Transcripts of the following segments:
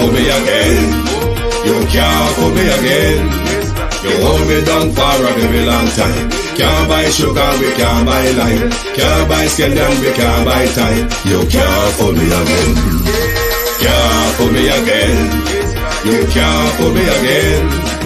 fool me again. You can't fool me again. You hold me down for a very long time. Can't buy sugar, we can't buy lime. Can't buy scandal, we can't buy time. You can't fool me again. Can't fool me again. You can't fool me again.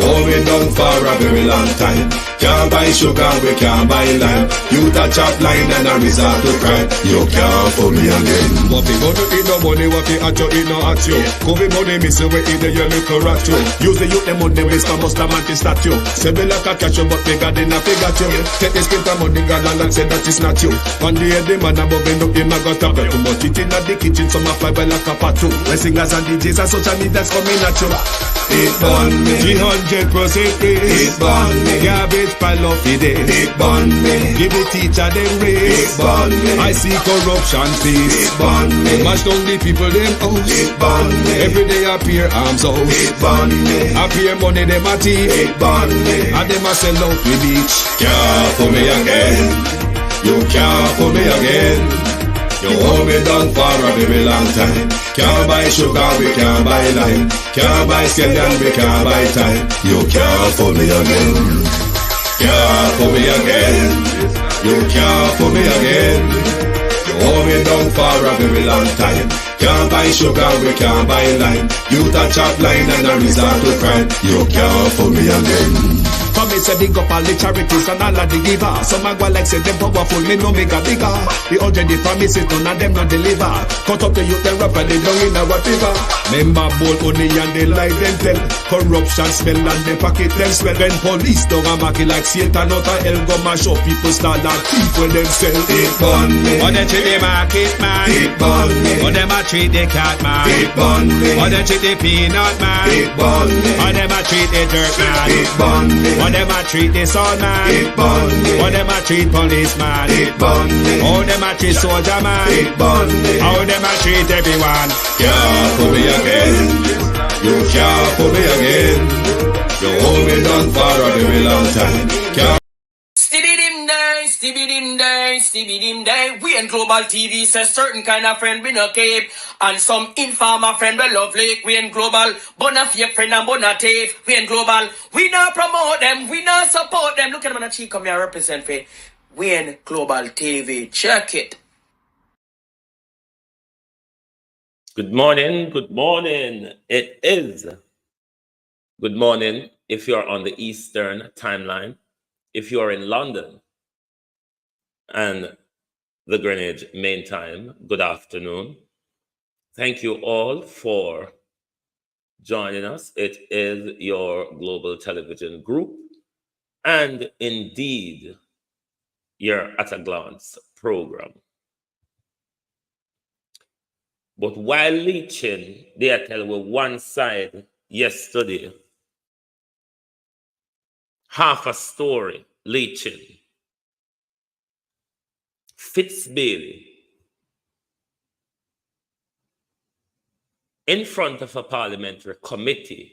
Hold me down for a very long time. Can't buy sugar, we can't buy lime. You touch up line and a resort to crime. You can't fool me again. What people do eat no money, what they at you, eat no at you. Covid money, miss away in the year, little rat you. Use the youth, them money, waste my must have anti-statue. Say me like a catch you, but bigger than a figure you. Take this spit of money, God and say that it's not you. One day the man above end up, him a got up. Too much eating at the kitchen, some a fly by like a patu. When singers and DJs and social media's coming at you. It burn me 300% free. It burn me Garbage pile of it. It burn me Give the teacher them raise. It burn me I see corruption face. It burn me Mash down the people them house. It burn me Every day appear arms out. It burn me Appear money them a thief. It burn me And them a sell out the beach. Can't fool me again. You can't fool me again. You hold me down for a very long time. Can't buy sugar, we can't buy lime. Can't buy scandal, we can't buy time. You can't fool me again. Can't fool me again. You can't fool me again. You hold me down for a very long time. Can't buy sugar, we can't buy lime. You touch up line and a resort to crime. You can't fool me again. For me say big up all the charities and all of the givers. Some a go like say them powerful, me no make a bigger. The 100 the promises, none of them not deliver. Cut up the youth, they rap and they down in our river. Member bowl honey and they lie them tell. Corruption smell and they pocket them swell. When police don't a market like Satan out of hell, go mash up people start like people themselves. It burn me Or they treat the market man. It burn me Or them a treat the cat man. It burn me Or they treat the peanut man. It burn me Or them a treat the dirt man. It burn me Or them a treat the son man. It burn me Or them a treat policeman. It burn me How them a treat soldier man. It burn me How them a treat everyone. Can't fool me again. You can't fool me again. You hold me down for a very long time. Can't Stibby-dim day. We in Global TV says certain kind of friend we no keep. And some informer friend we love like. We in Global, bona fake friend and bona tape. We in Global, we not promote them, we not support them. Look at them on the cheek, come here represent for we in Global TV. Check it. Good morning, good morning. It is good morning if you're on the Eastern timeline. If you're in London and the Greenwich Main Time, good afternoon. Thank you all for joining us. It is your Global Television Group and indeed your At a Glance program. But while leeching, they tell we one side yesterday, half a story leeching. Fitzbailey in front of a parliamentary committee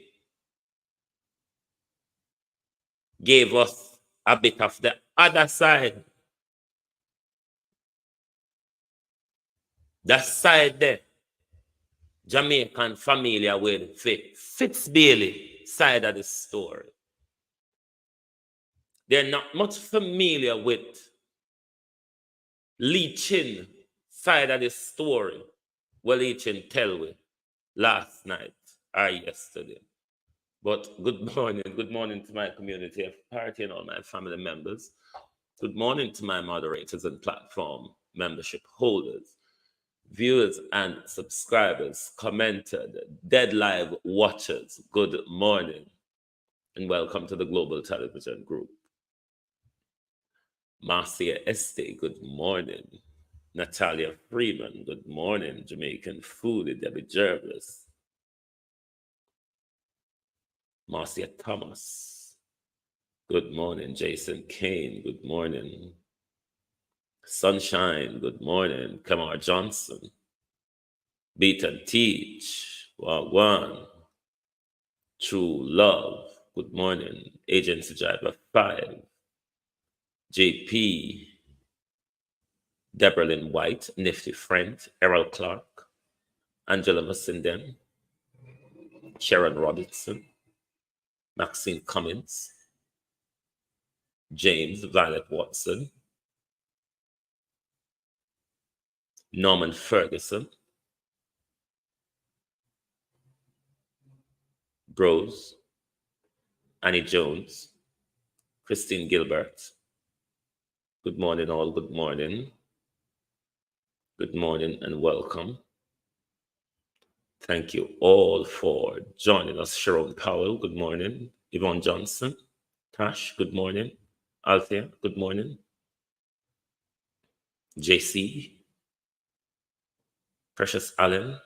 gave us a bit of the other side. That side there, Jamaican familiar with Fitzbailey side of the story. They're not much familiar with Lee Chin side of the story. Well, Lee Chin tell we last night or yesterday. But good morning to my community of party and all my family members. Good morning to my moderators and platform membership holders, viewers and subscribers, commented, dead live watchers. Good morning and welcome to the Global Television Group. Marcia Este, good morning. Natalia Freeman, good morning. Jamaican Foodie, Debbie Jervis. Marcia Thomas, good morning. Jason Kane, good morning. Sunshine, good morning. Kamar Johnson. Beat and Teach, Wagwan. True Love, good morning. Agency Driver 5. JP, Deborah Lynn White, Nifty Friend, Errol Clark, Angela Mussenden, Sharon Robinson, Maxine Cummins, James Violet Watson, Norman Ferguson, Brose, Annie Jones, Christine Gilbert. Good morning, all. Good morning. Good morning and welcome. Thank you all for joining us. Sharon Powell, good morning. Yvonne Johnson, Tash, good morning. Althea, good morning. JC, Precious Allen,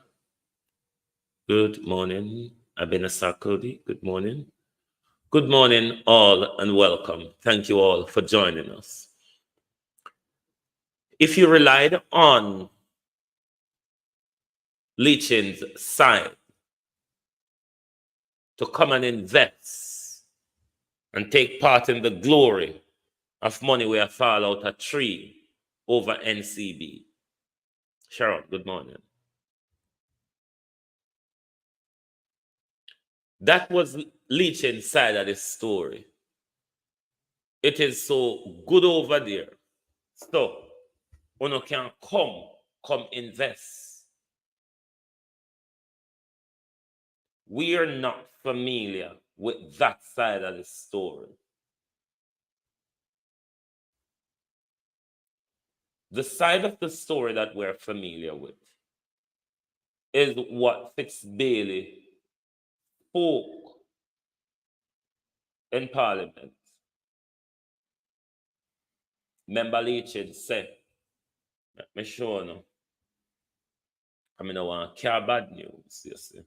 good morning. Abenasa Cody, good morning. Good morning, all, and welcome. Thank you all for joining us. If you relied on Leachin's side to come and invest and take part in the glory of money where fall out a tree over NCB. Sharon, good morning. That was Leachin's side of the story. It is so good over there. So, when you can come invest. We are not familiar with that side of the story. The side of the story that we're familiar with is what Fitzbailey spoke in Parliament. Member Leachin said, let me show you. I mean, I want to care bad news, you see.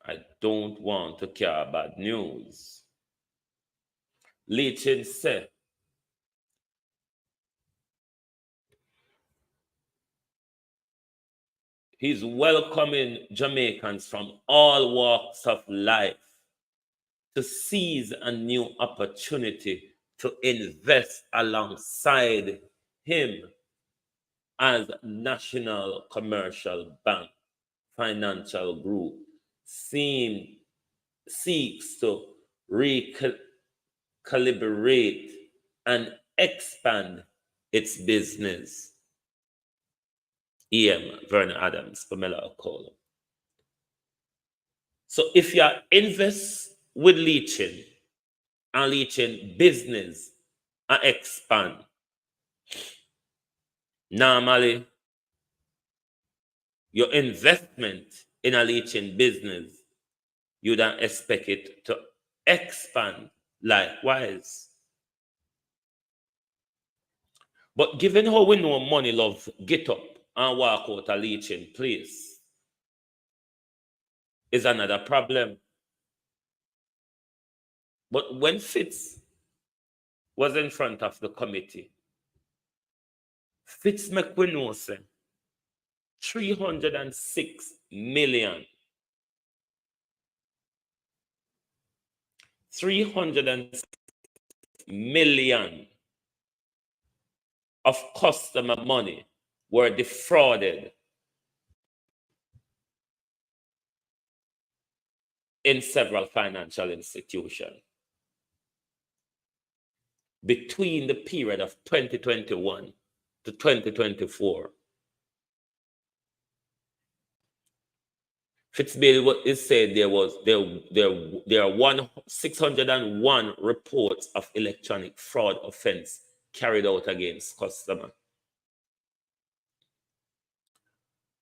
I don't want to care bad news. Leachin said, he's welcoming Jamaicans from all walks of life to seize a new opportunity to invest alongside him as National Commercial Bank Financial Group seeks to recalibrate and expand its business. EM, Vernon Adams, Pamela O'Connell. So if you invest with Leachin and Leachin business and expand, normally your investment in a Leachin business, you don't expect it to expand likewise. But given how we know money love get up and walk out a Leachin place is another problem. But when Fitz was in front of the committee, Fitz make we know say 306 million. 306 million of customer money were defrauded in several financial institutions between the period of 2021 to 2024. Fitzbailey is said there are 601 reports of electronic fraud offense carried out against customer.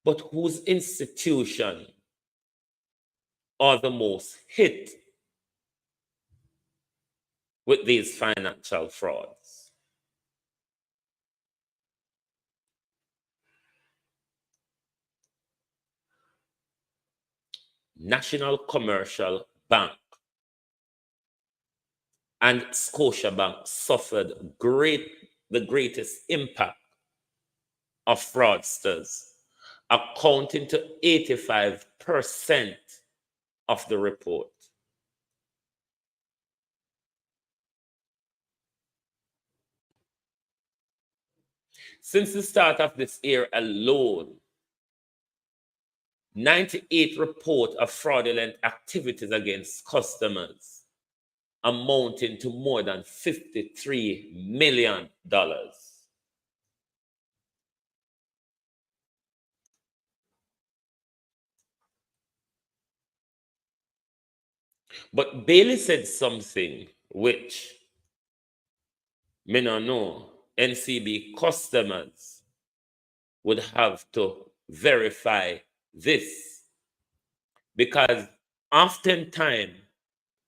But whose institution are the most hit with these financial frauds? National Commercial Bank and Scotiabank suffered the greatest impact of fraudsters, accounting to 85% of the report. Since the start of this year alone, 98 report of fraudulent activities against customers amounting to more than $53 million. But Bailey said something which me no know. NCB customers would have to verify this, because oftentimes,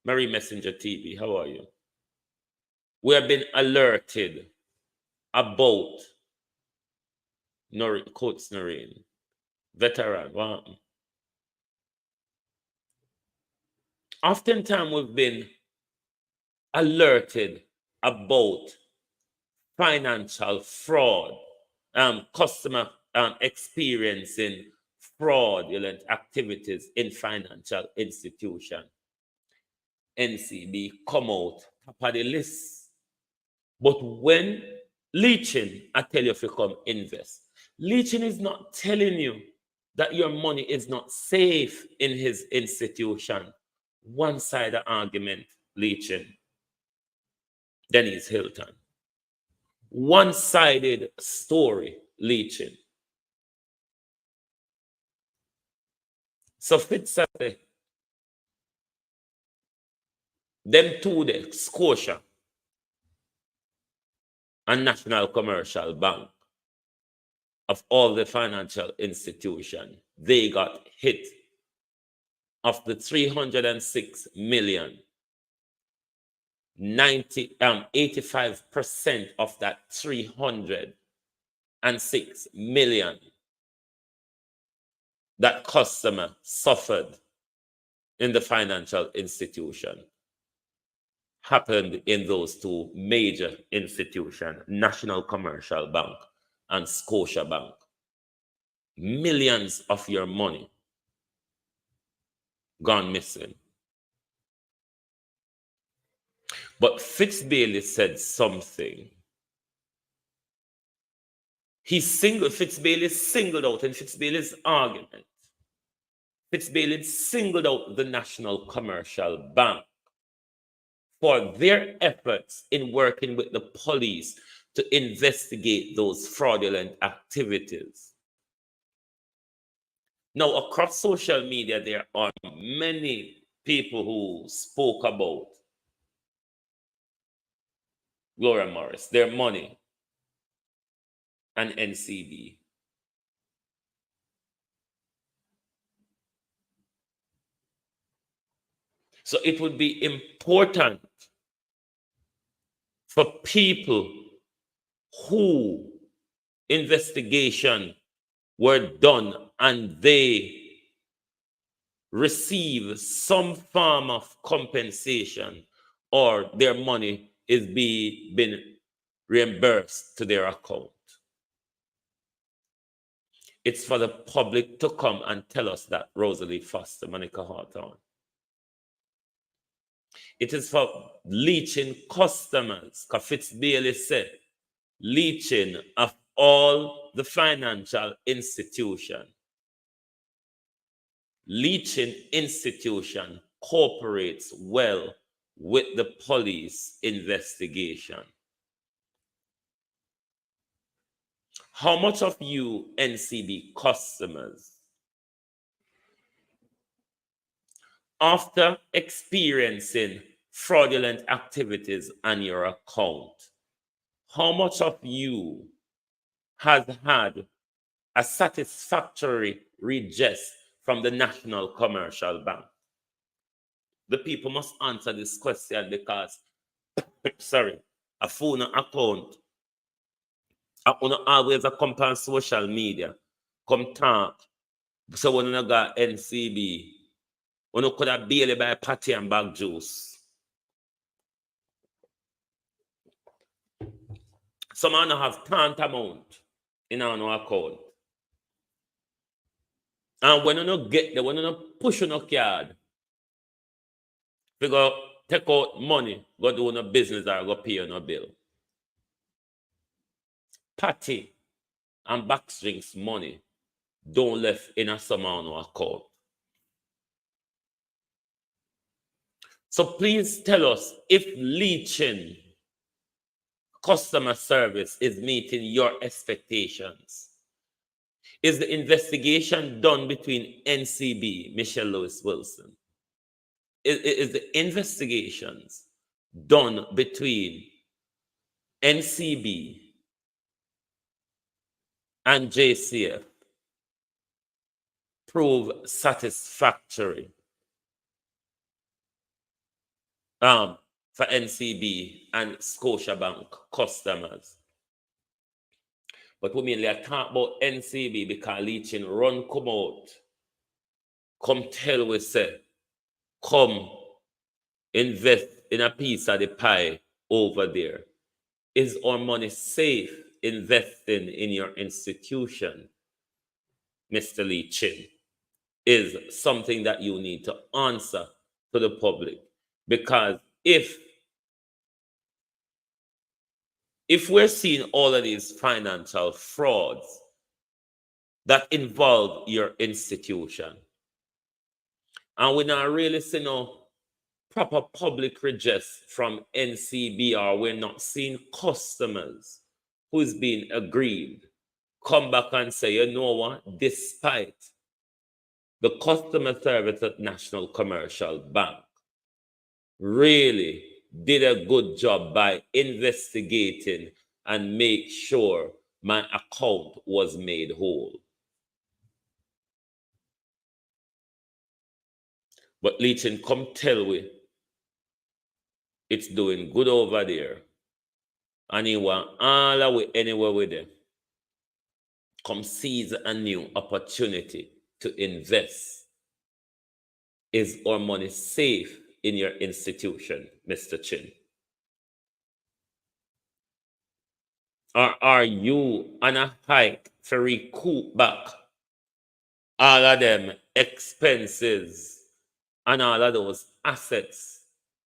Marie Messenger TV, how are you? We have been alerted about Coates Noreen, veteran. Wow. Oftentimes we've been alerted about financial fraud, customer experiencing fraudulent activities in financial institution. NCB come out top of the list. But when Leaching, I tell you if you come invest, Leaching is not telling you that your money is not safe in his institution. One-sided argument, Leaching. Dennis Hilton. One-sided story, Leaching. So Fitz say, them two there, Scotia and National Commercial Bank, of all the financial institutions, they got hit of the 306 million. 85% of that 306 million that customer suffered in the financial institution happened in those two major institutions, National Commercial Bank and Scotia Bank. Millions of your money gone missing. But Fitz-Bailey said something. Fitz-Bailey singled out in Fitz-Bailey's argument. Fitz-Bailey singled out the National Commercial Bank for their efforts in working with the police to investigate those fraudulent activities. Now, across social media, there are many people who spoke about Laura Morris, their money, and NCB. So it would be important for people who investigation were done and they receive some form of compensation or their money is being reimbursed to their account. It's for the public to come and tell us that, Rosalie Foster, Monica Hawthorne. It is for Leaching customers, because Fitz-Bailey said, Leaching of all the financial institution. Leaching institution cooperates well with the police investigation. How much of you NCB customers, after experiencing fraudulent activities on your account, how much of you has had a satisfactory redress from the National Commercial Bank? The people must answer this question because, sorry, a phone account, I always come on social media, come talk. So when you got NCB, when you could have barely buy patty and bag juice. Some man have tantamount in our account. And when you don't get there, when you don't push on your card, you go take out money, go do no business or go pay on a bill. Patty and backstrings money don't left in a someone account. So please tell us if leeching customer service is meeting your expectations. Is the investigation done between NCB, Michelle Lewis Wilson? Is the investigations done between NCB and JCF prove satisfactory for NCB and Scotiabank customers? But we mainly talk about NCB because leeching run come out, come tell we say, come invest in a piece of the pie over there. Is our money safe investing in your institution, Mr. Lee Chin? Is something that you need to answer to the public. Because if we're seeing all of these financial frauds that involve your institution, and we're not really seeing no proper public redress from NCB, or we're not seeing customers who's been aggrieved come back and say, you know what, despite the customer service at National Commercial Bank really did a good job by investigating and make sure my account was made whole. But Leechin, come tell we it's doing good over there. And he want all the way anywhere with them. Come seize a new opportunity to invest. Is our money safe in your institution, Mr. Chin? Or are you on a hike to recoup back all of them expenses and all of those assets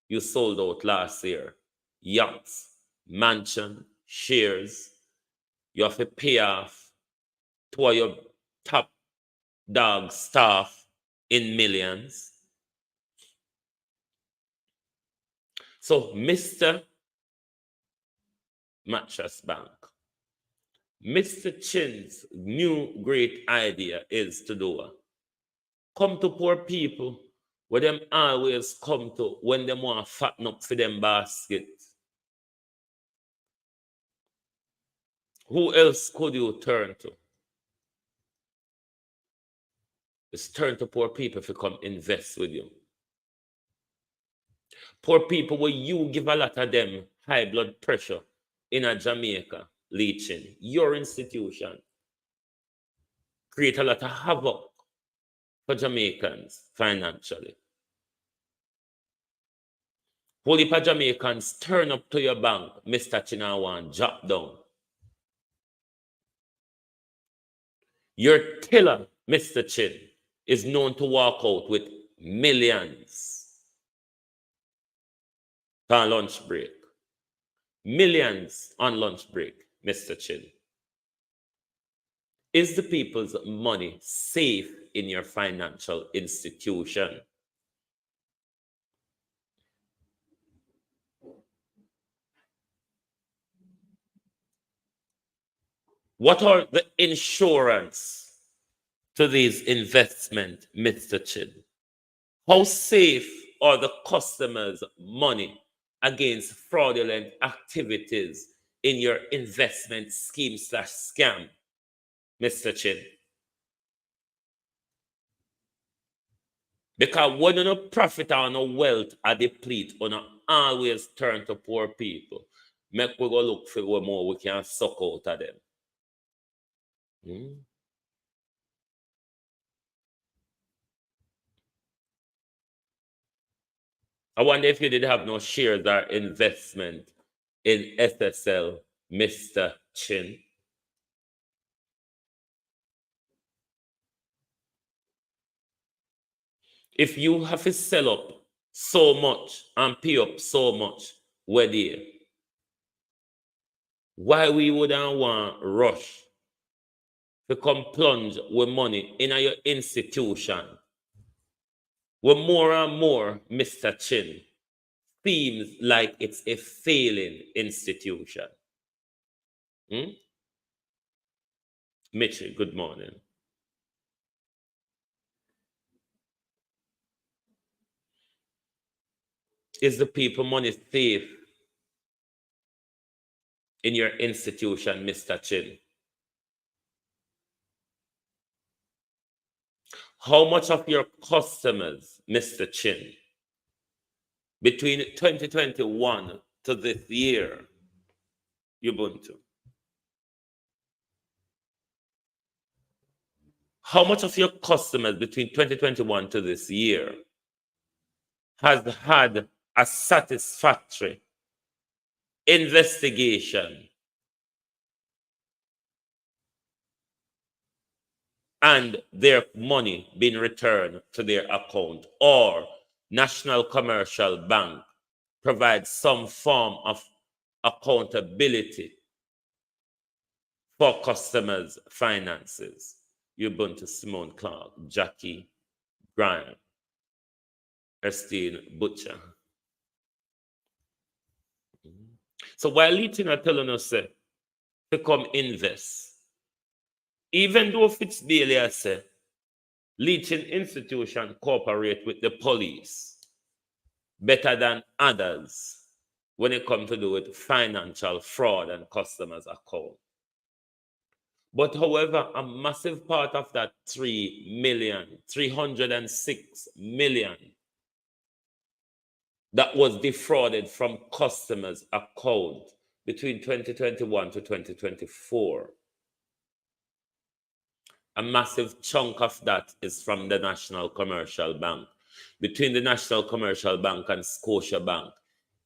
you sold out last year? Yachts, mansion, shares. You have to pay off two of your top dog staff in millions. So, Mr. Mattress Bank, Mr. Chin's new great idea is to do come to poor people where them always come to when they want to fatten up for them basket. Who else could you turn to? Just turn to poor people if you come invest with you. Poor people where you give a lot of them high blood pressure in a Jamaica, leeching. Your institution create a lot of havoc for Jamaicans financially. Whole heap of Jamaicans turn up to your bank, Mr. Chinawan, drop down. Your teller, Mr. Chin, is known to walk out with millions on lunch break. Millions on lunch break, Mr. Chin. Is the people's money safe in your financial institution? What are the insurance to these investments, Mr. Chin? How safe are the customers' money against fraudulent activities in your investment scheme/scam, Mr. Chin? Because when you no profit or no wealth are deplete, you no always turn to poor people. Make we go look for what more we can suck out of them. I wonder if you did have no shares or investment in SSL, Mr. Chin. If you have to sell up so much and pay up so much, where there? Why we wouldn't want rush to come plunge with money in your institution, where more and more, Mr. Chin, seems like it's a failing institution. Mitchell, good morning. Is the people money safe in your institution, Mr. Chin? How much of your customers, Mr. Chin, between 2021 to this year, Ubuntu? How much of your customers between 2021 to this year has had a satisfactory investigation and their money being returned to their account, or National Commercial Bank provides some form of accountability for customers' finances? Ubuntu, Simone Clark, Jackie, Brian, Ernestine Butcher. So while Leeton are telling us to come invest, even though Fitzbailey has said Leeton institution cooperate with the police better than others when it comes to do with financial fraud and customers' account. But however, a massive part of that 306 million that was defrauded from customers' account between 2021 to 2024, a massive chunk of that is from the National Commercial Bank. Between the National Commercial Bank and Scotia Bank,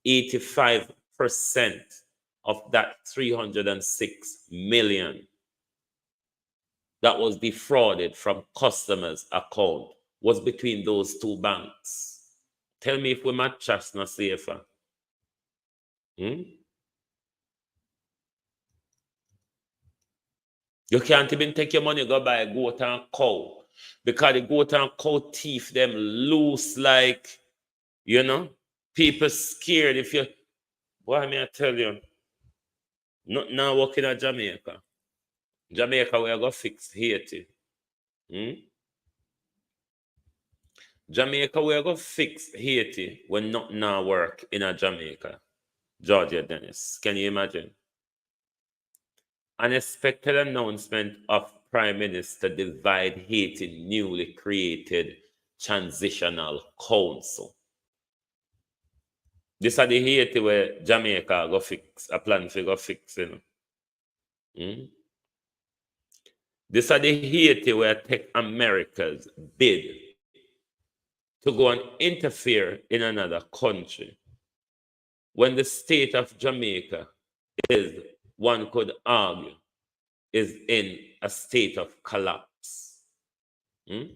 85% of that 306 million that was defrauded from customers' account was between those two banks. Tell me if we might trust not safer. You can't even take your money, go buy a goat and cow, because the goat and cow teeth them loose like, people scared. If you, boy, may I tell you, not now working at Jamaica. Jamaica, we are going to fix Haiti. Jamaica, we are going to fix Haiti when not now work in a Jamaica. Georgia Dennis, can you imagine? Unexpected announcement of Prime Minister divide Haiti newly created transitional council. This is the Haiti where Jamaica go fix, a plan to go fix, This is the Haiti where Tech Americas bid to go and interfere in another country, when the state of Jamaica is, one could argue, is in a state of collapse. The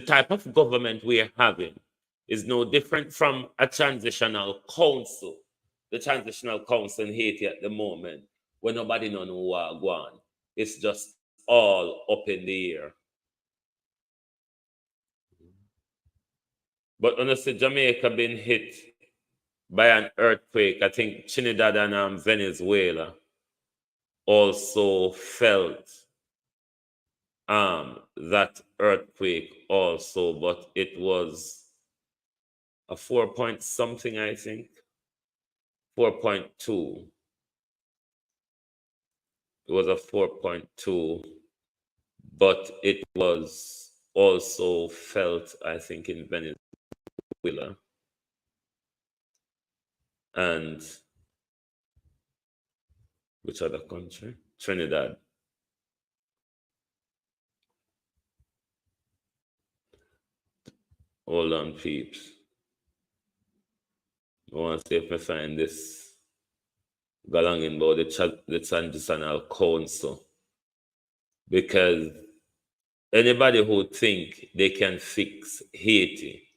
type of government we are having is no different from a transitional council. The transitional council in Haiti at the moment, where nobody knows who are going. It's just all up in the air. But honestly, Jamaica been hit by an earthquake. I think Trinidad and Venezuela also felt that earthquake also, but it was a 4 point something, I think. 4.2. It was a 4.2, but it was also felt, I think, in Venezuela. And which other country? Trinidad. Hold on, peeps. I want to see if I find this belonging about the transitional council. Because anybody who think they can fix Haiti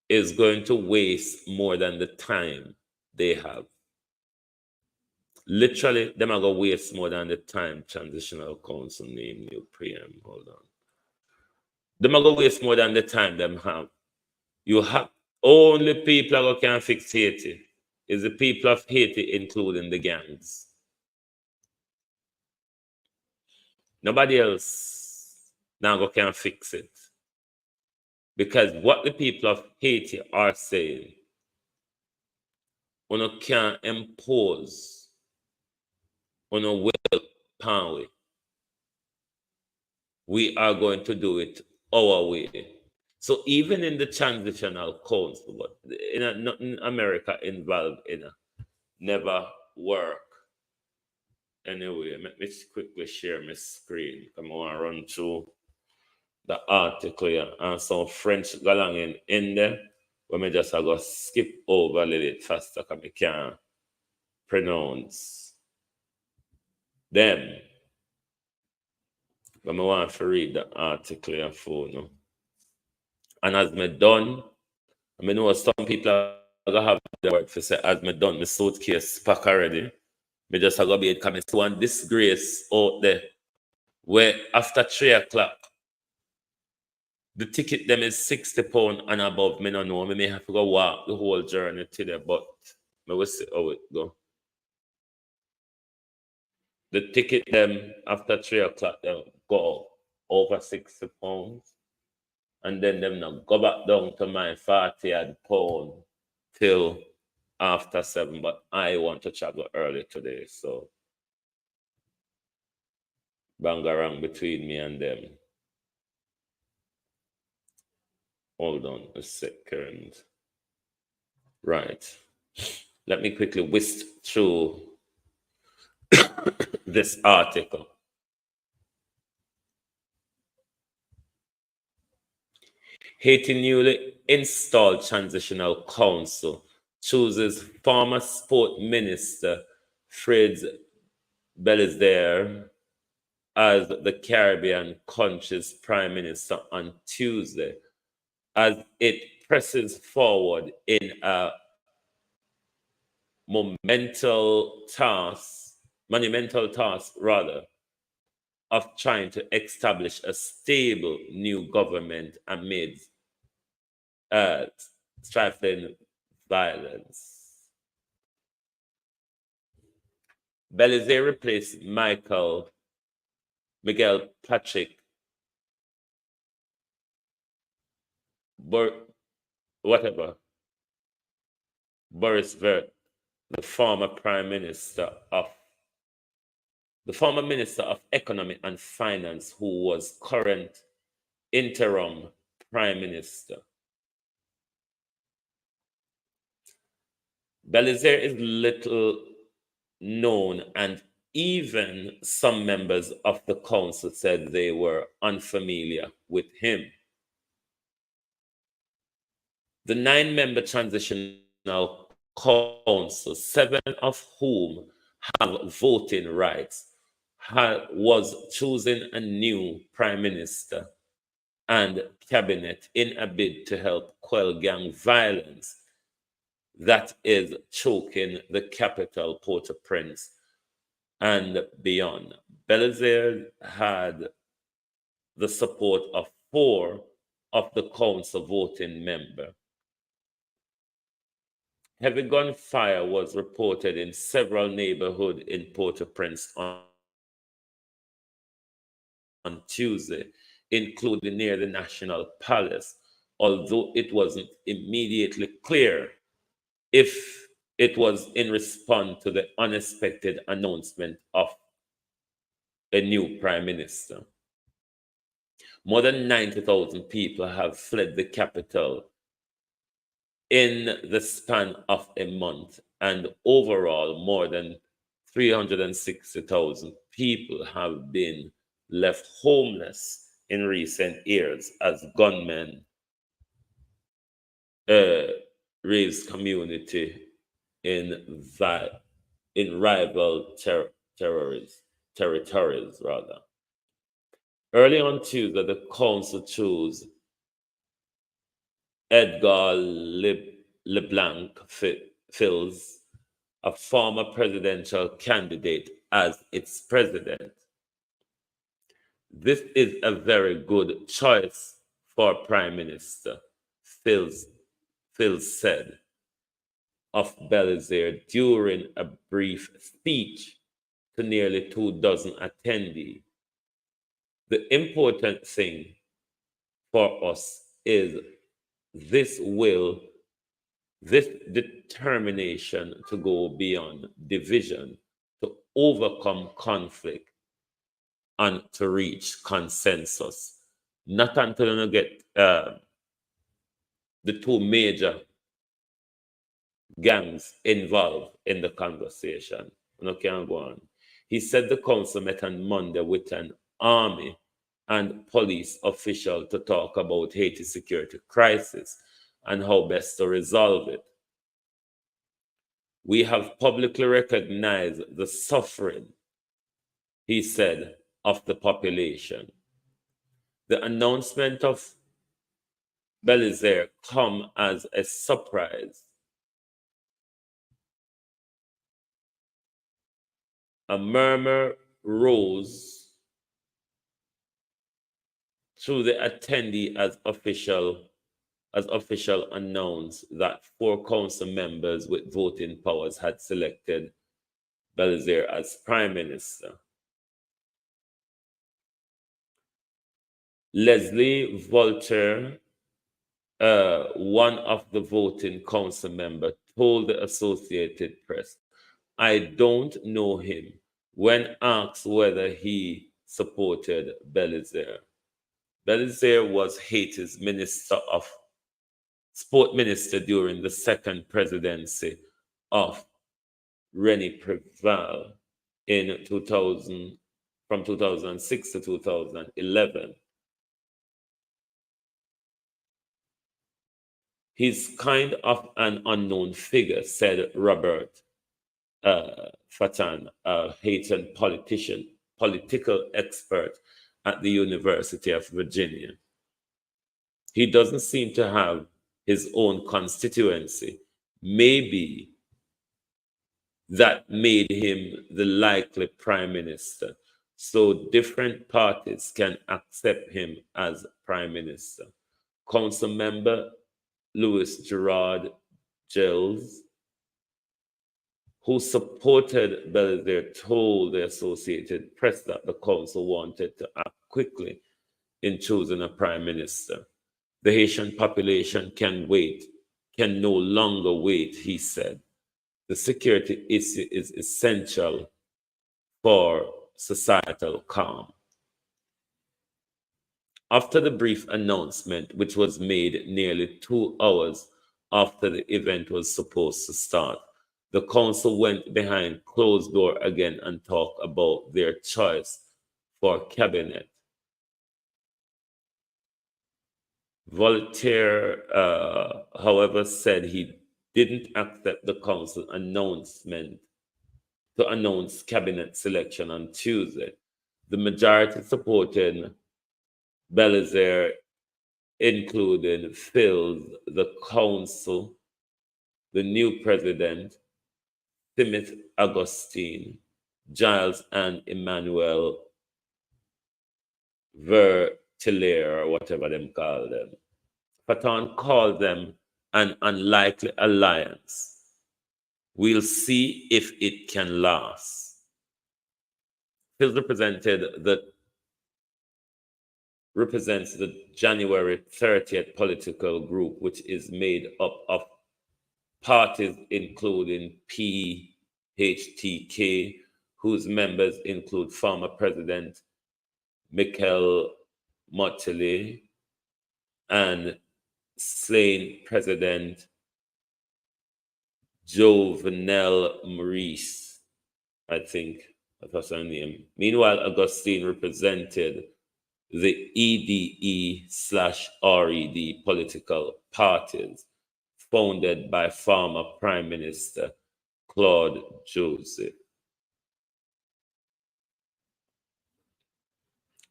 is going to waste more than the time they have. Literally, them are going to waste more than the time transitional council name new preamp. Hold on. Them are going to waste more than the time them have. You have only people who can fix Haiti is the people of Haiti, including the gangs. Nobody else now can fix it. Because what the people of Haiti are saying, you can't impose on a willpower. We are going to do it our way. So even in the transitional council, but nothing America involved in never work. Anyway, let me quickly share my screen. I'm going to run through the article here and some French galang in there. But me just go skip over a little bit faster because I can't pronounce them. But I want to read the article here for you. And as me done, I know some people are going to have the word for say, as me done, my suitcase pack already. Me just go be coming to one disgrace out there where after 3 o'clock, the ticket them is £60 and above. Me don't know. Me may have to go walk the whole journey today, but me will see how it go. The ticket them after 3 o'clock them go over £60. And then them now go back down to my 40 pound till after 7. But I want to travel early today, so bang around between me and them. Hold on a second. Right. Let me quickly whisk through this article. Haiti newly installed transitional council chooses former sport minister Fred Belizaire as the Caribbean country's prime minister on Tuesday, as it presses forward in a monumental task of trying to establish a stable new government amid stifling violence. Belizaire replaced Miguel Patrick Boris Vert, the former minister of economy and finance, who was current interim prime minister. Belizaire is little known, and even some members of the council said they were unfamiliar with him. The 9-member transitional council, 7 of whom have voting rights, was choosing a new prime minister and cabinet in a bid to help quell gang violence that is choking the capital, Port-au-Prince, and beyond. Belizaire had the support of 4 of the council voting members. Heavy gunfire was reported in several neighborhoods in Port-au-Prince on Tuesday, including near the National Palace, although it wasn't immediately clear if it was in response to the unexpected announcement of a new prime minister. More than 90,000 people have fled the capital in the span of a month, and overall, more than 360,000 people have been left homeless in recent years as gunmen raise community in rival territories. Early on Tuesday, the council chose Edgar LeBlanc Fils a former presidential candidate as its president. This is a very good choice for Prime Minister, Phil said of Belizaire during a brief speech to nearly 24 attendees. The important thing for us is this determination to go beyond division, to overcome conflict, and to reach consensus. Not until you get the two major gangs involved in the conversation. You can't go on. He said the council met on Monday with an army and police official to talk about Haiti's security crisis and how best to resolve it. We have publicly recognized the suffering, he said, of the population. The announcement of Belizaire come as a surprise. A murmur rose through the attendee as official announced that 4 council members with voting powers had selected Belizaire as prime minister. Leslie Voltaire, one of the voting council members, told the Associated Press, "I don't know him," when asked whether he supported Belizaire. Belizaire was Haiti's sport minister during the second presidency of René Préval from 2006 to 2011. He's kind of an unknown figure, said Robert Fatan, a Haitian political expert at the University of Virginia. He doesn't seem to have his own constituency. Maybe that made him the likely prime minister, so different parties can accept him as prime minister. Council member Louis Gerard Gilles, who supported Belizaire, told the Associated Press that the council wanted to act quickly in choosing a prime minister. The Haitian population can no longer wait, he said. The security issue is essential for societal calm. After the brief announcement, which was made nearly 2 hours after the event was supposed to start, the council went behind closed door again and talked about their choice for cabinet. Voltaire, however, said he didn't accept the council announcement to announce cabinet selection on Tuesday. The majority supported Belizaire, including Phil, the council, the new president, Timothy Augustine, Giles and Emmanuel Vertelier, or whatever them call them. Patton called them an unlikely alliance. We'll see if it can last. Phil represents the January 30th political group, which is made up of parties including PHTK, whose members include former President Michel Martelly and slain President Jovenel Maurice, I think that's her name. Meanwhile, Augustine represented the EDE/RED political parties founded by former Prime Minister Claude Joseph.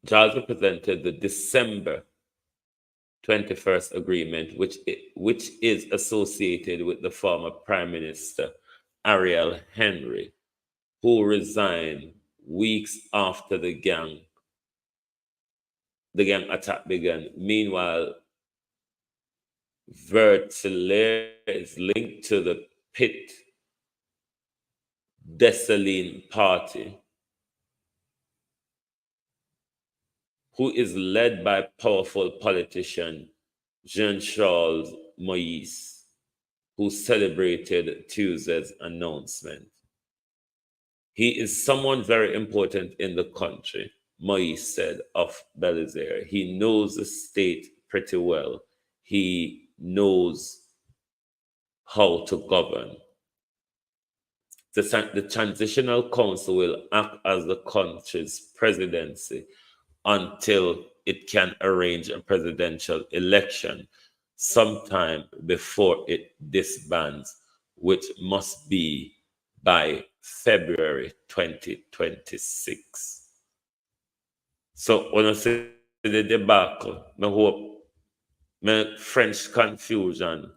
Giles represented the December 21st agreement, which is associated with the former Prime Minister Ariel Henry, who resigned weeks after the gang attack began. Meanwhile, Vertile is linked to the Pit Dessalines party, who is led by powerful politician Jean-Charles Moïse, who celebrated Tuesday's announcement. He is someone very important in the country, Moïse said of Belisaire. He knows the state pretty well. He knows how to govern. The Transitional Council will act as the country's presidency until it can arrange a presidential election sometime before it disbands, which must be by February 2026. So when I say the debacle, I hope my French confusion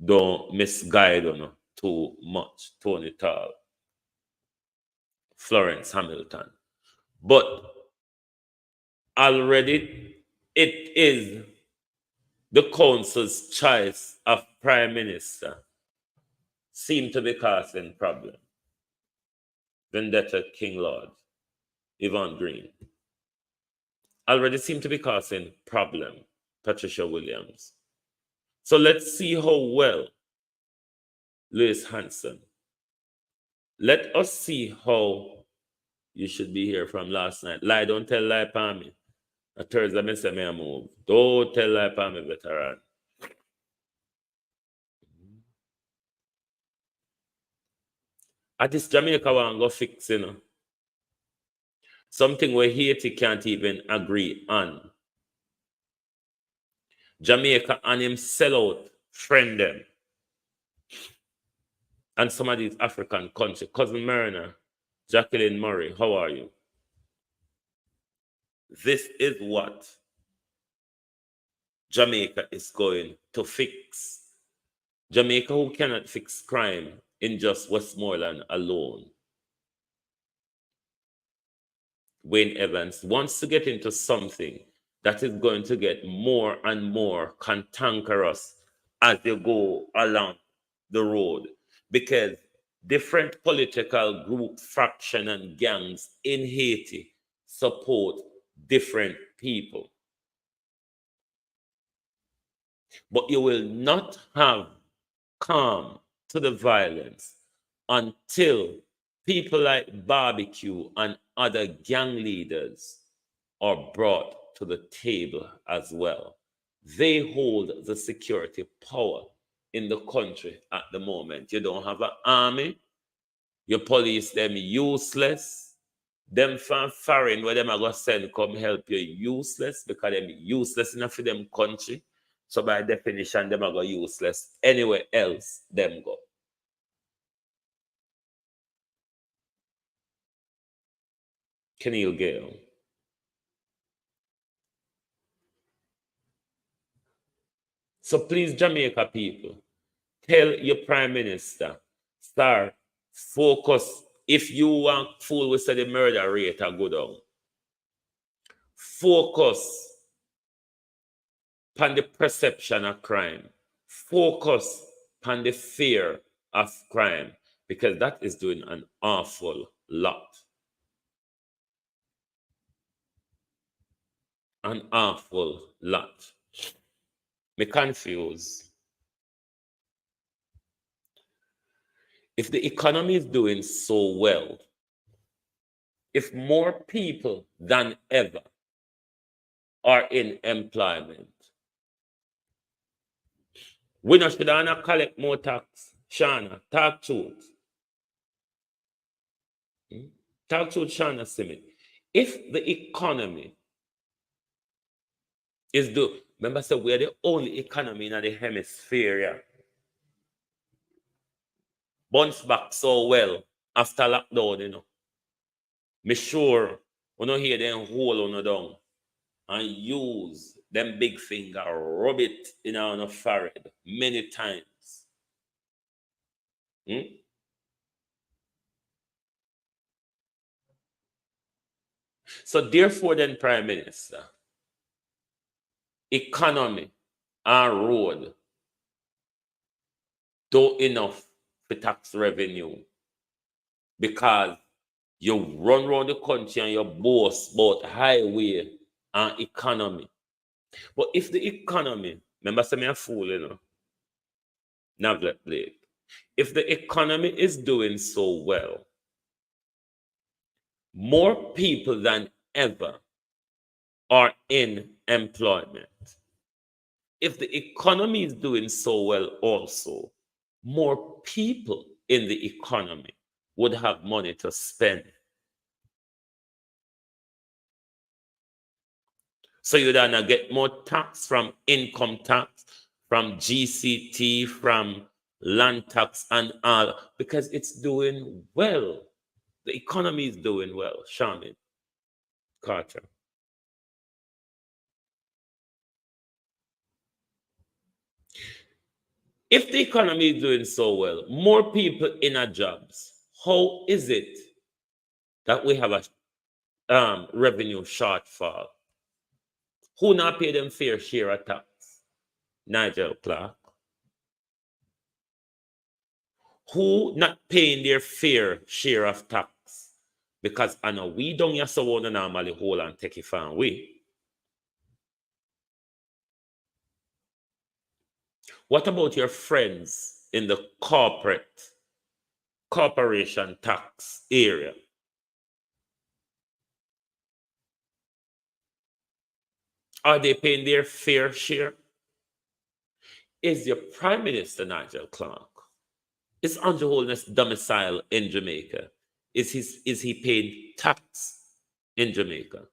don't misguide you too much, Tony Tall, Florence Hamilton. But already it is the council's choice of prime minister seem to be causing problem. Vendetta King Lord, Yvonne Green, already seem to be causing problem, Patricia Williams. So let's see how well Lewis Hanson. Let us see how you should be here from last night. Lie, don't tell lie upon me. A Thursday, I say me move. Don't tell lie upon me, veteran. At this Jamaica want go fix, you know. Something where Haiti can't even agree on. Jamaica and him sell out, friend them. And some of these African countries. Cousin Mariner, Jacqueline Murray, how are you? This is what Jamaica is going to fix. Jamaica, who cannot fix crime in just Westmoreland alone. Wayne Evans wants to get into something that is going to get more and more cantankerous as you go along the road, because different political group, faction, and gangs in Haiti support different people. But you will not have calm to the violence until people like Barbecue and other gang leaders are brought to the table as well. They hold the security power in the country at the moment. You don't have an army. Your police, them useless. Them from foreign, where them are going to send come help you, useless, because them useless enough for them country. So by definition, them are going useless. Anywhere else, them go. Kenil Gale. So please, Jamaica people, tell your prime minister, start focus. If you want fool, we say the murder rate will go down. Focus on the perception of crime. Focus on the fear of crime, because that is doing an awful lot. An awful lot. Me confused. If the economy is doing so well, if more people than ever are in employment, we not should not collect more tax. Shana, talk truth. Talk truth, Shana Simit. If the economy is do, remember, so we're the only economy in the hemisphere. Yeah. Bounce back so well after lockdown, you know. Me sure we don't hear them hold on down and use them big finger, rub it in our forehead many times. So therefore then, Prime Minister, economy and road do enough for tax revenue because you run around the country and you boast about highway and economy. But if the economy, remember say me a fool, you know, Navlet Blake. If the economy is doing so well, more people than ever are in employment. If the economy is doing so well also, more people in the economy would have money to spend. So you'd gonna get more tax from income tax, from GCT, from land tax and all, because it's doing well. The economy is doing well. Shaman Carter. If the economy is doing so well, more people in our jobs, how is it that we have a revenue shortfall? Who not pay them fair share of tax? Nigel Clark. Who not paying their fair share of tax? Because I know we don't have so normally hold and take it from we. What about your friends in the corporation tax area? Are they paying their fair share? Is your Prime Minister Nigel Clark? Is Andrew Holness domicile in Jamaica? Is he paying tax in Jamaica?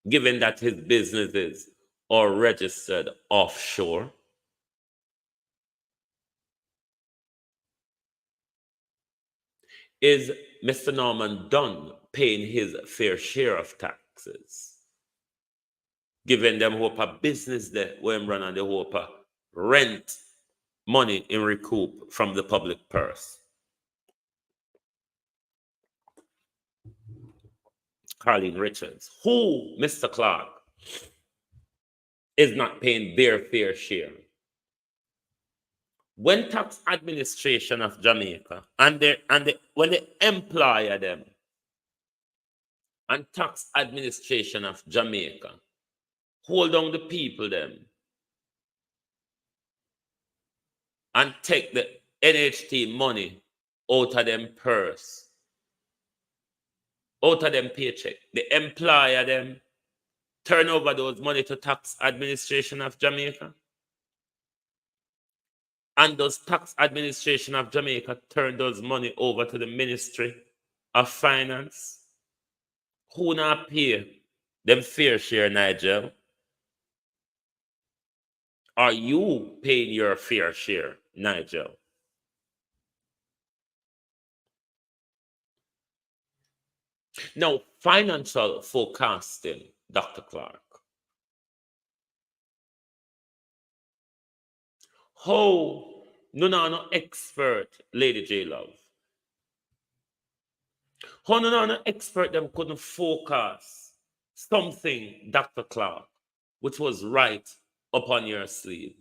Given that his businesses are registered offshore? Is Mr. Norman Dunn paying his fair share of taxes? Giving them hope a business that when run on the hope a rent money in recoup from the public purse. Carleen Richards, who, Mr. Clark, is not paying their fair share. When tax administration of Jamaica when they employ them, and tax administration of Jamaica hold on the people them and take the NHT money out of them purse, out of them paycheck. The employer them turn over those money to tax administration of Jamaica. And those tax administration of Jamaica turn those money over to the Ministry of Finance. Who not pay them fair share, Nigel? Are you paying your fair share, Nigel? Now, financial forecasting, Dr. Clark. How no expert, Lady J Love. How no expert them couldn't forecast something, Dr. Clark, which was right upon your sleeve.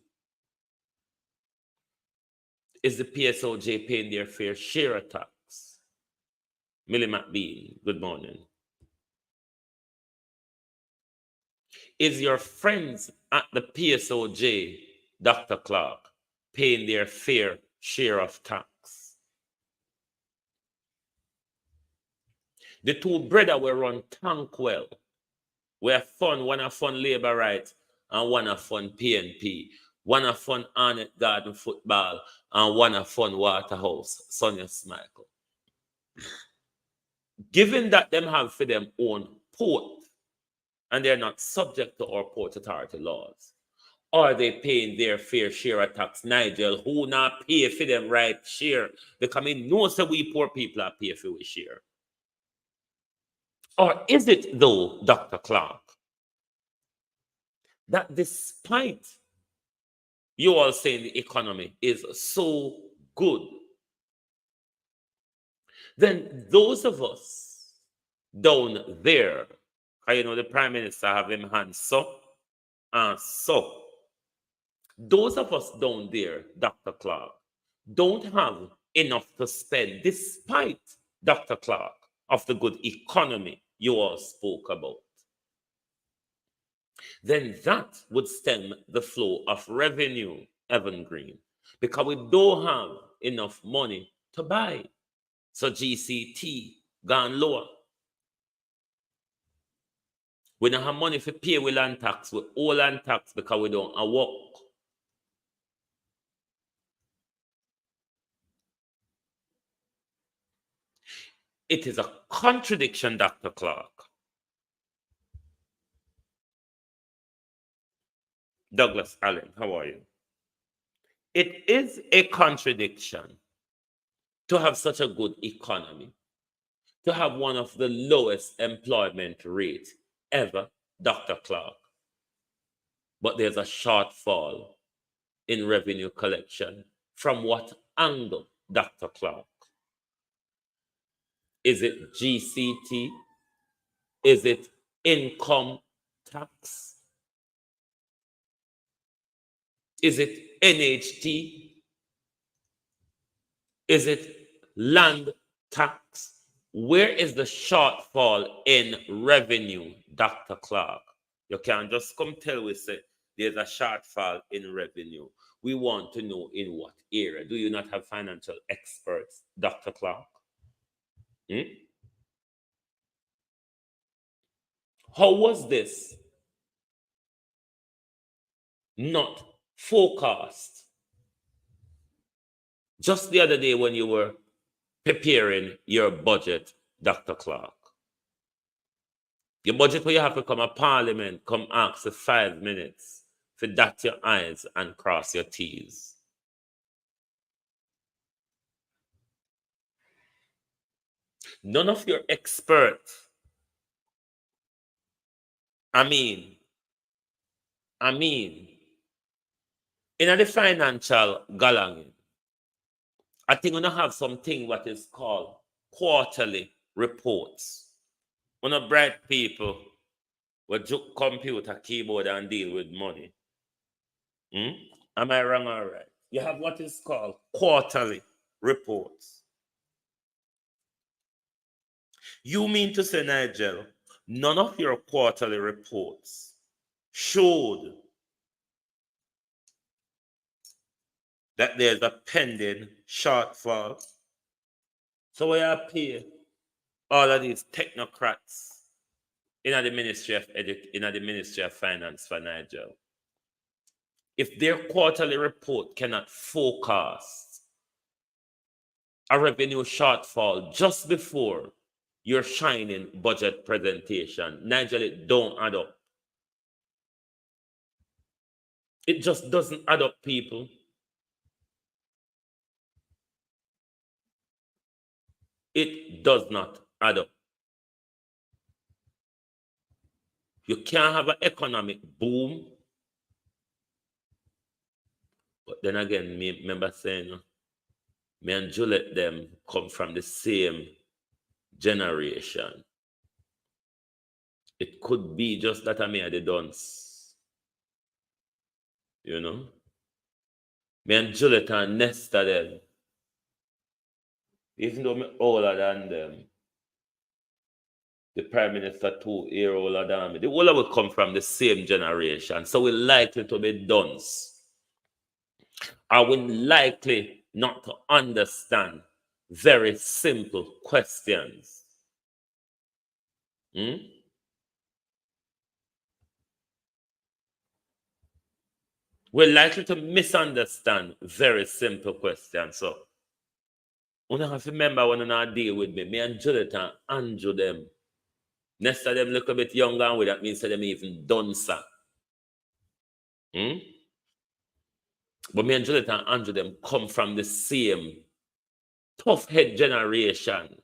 Is the PSOJ paying their fair share of tax? Millie McBean, good morning. Is your friends at the PSOJ, Dr. Clark, paying their fair share of tax? The two brothers were run Tankwell, where fund, one a fund labor rights and one a fund PNP. One a fund Arnett Garden football and one a fund Waterhouse, Sonia Michael. Given that them have for them own port and they're not subject to our port authority laws, are they paying their fair share of tax, Nigel? Who not pay for them right share? Because I mean, no, so we poor people are pay for we share. Or is it though, Dr. Clark, that despite you all saying the economy is so good, then those of us down there, because you know the Prime Minister have him hands so and so. Those of us down there, Dr. Clark, don't have enough to spend, despite, Dr. Clark, of the good economy you all spoke about. Then that would stem the flow of revenue, Evan Green, because we don't have enough money to buy. So GCT gone lower. We don't have money to pay with land tax. We owe land tax because we don't have work. It is a contradiction, Dr. Clark. Douglas Allen, how are you? It is a contradiction to have such a good economy, to have one of the lowest employment rates ever, Dr. Clark. But there's a shortfall in revenue collection. From what angle, Dr. Clark? Is it GCT? Is it income tax? Is it NHT? Is it land tax? Where is the shortfall in revenue, Dr. Clark? You can't just come tell we say there's a shortfall in revenue. We want to know in what area. Do you not have financial experts, Dr. Clark? How was this not forecast just the other day when you were preparing your budget, Dr. Clark? Your budget where you have to come to Parliament, come ask for 5 minutes for dot your I's and cross your T's. None of your experts, I mean, in the financial galangin, I think we have something what is called quarterly reports. One of bright people will joke computer, keyboard, and deal with money. Am I wrong or right? You have what is called quarterly reports. You mean to say, Nigel, none of your quarterly reports showed that there's a pending shortfall? So we are paying all of these technocrats in the Ministry of Finance for Nigel. If their quarterly report cannot forecast a revenue shortfall just before your shining budget presentation, Nigel, it don't add up. It just doesn't add up, people. It does not add up. You can't have an economic boom. But then again, me remember saying, me and Juliet them come from the same generation. It could be just that I made the dunce. You know? Me and Juliet and Nesta them, even though I'm older than them, the Prime Minister 2 years older than me, the whole will come from the same generation. So we're likely to be dunce. Are we likely not to understand very simple questions? We're likely to misunderstand very simple questions. So, you have to remember when I deal with me and Juliet and Andrew them. Next of them look a bit younger, and with that means that them even duncer. But me and Juliet and Andrew them come from the same tough head generation.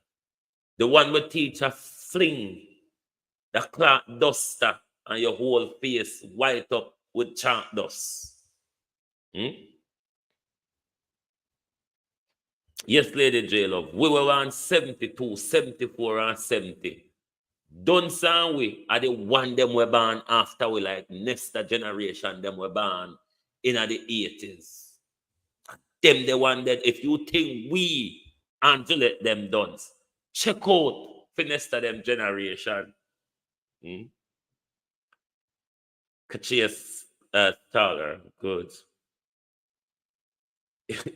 The one with teacher fling the cloth duster and your whole face white up with chalk dust. Yes, Lady J Love, we were on 72, 74, and 70 Done sound we are the one them were born after we like next generation them were born in the 80s. Them the one that if you think we and to let them done, check out for next them generation. Kachias Tyler, good.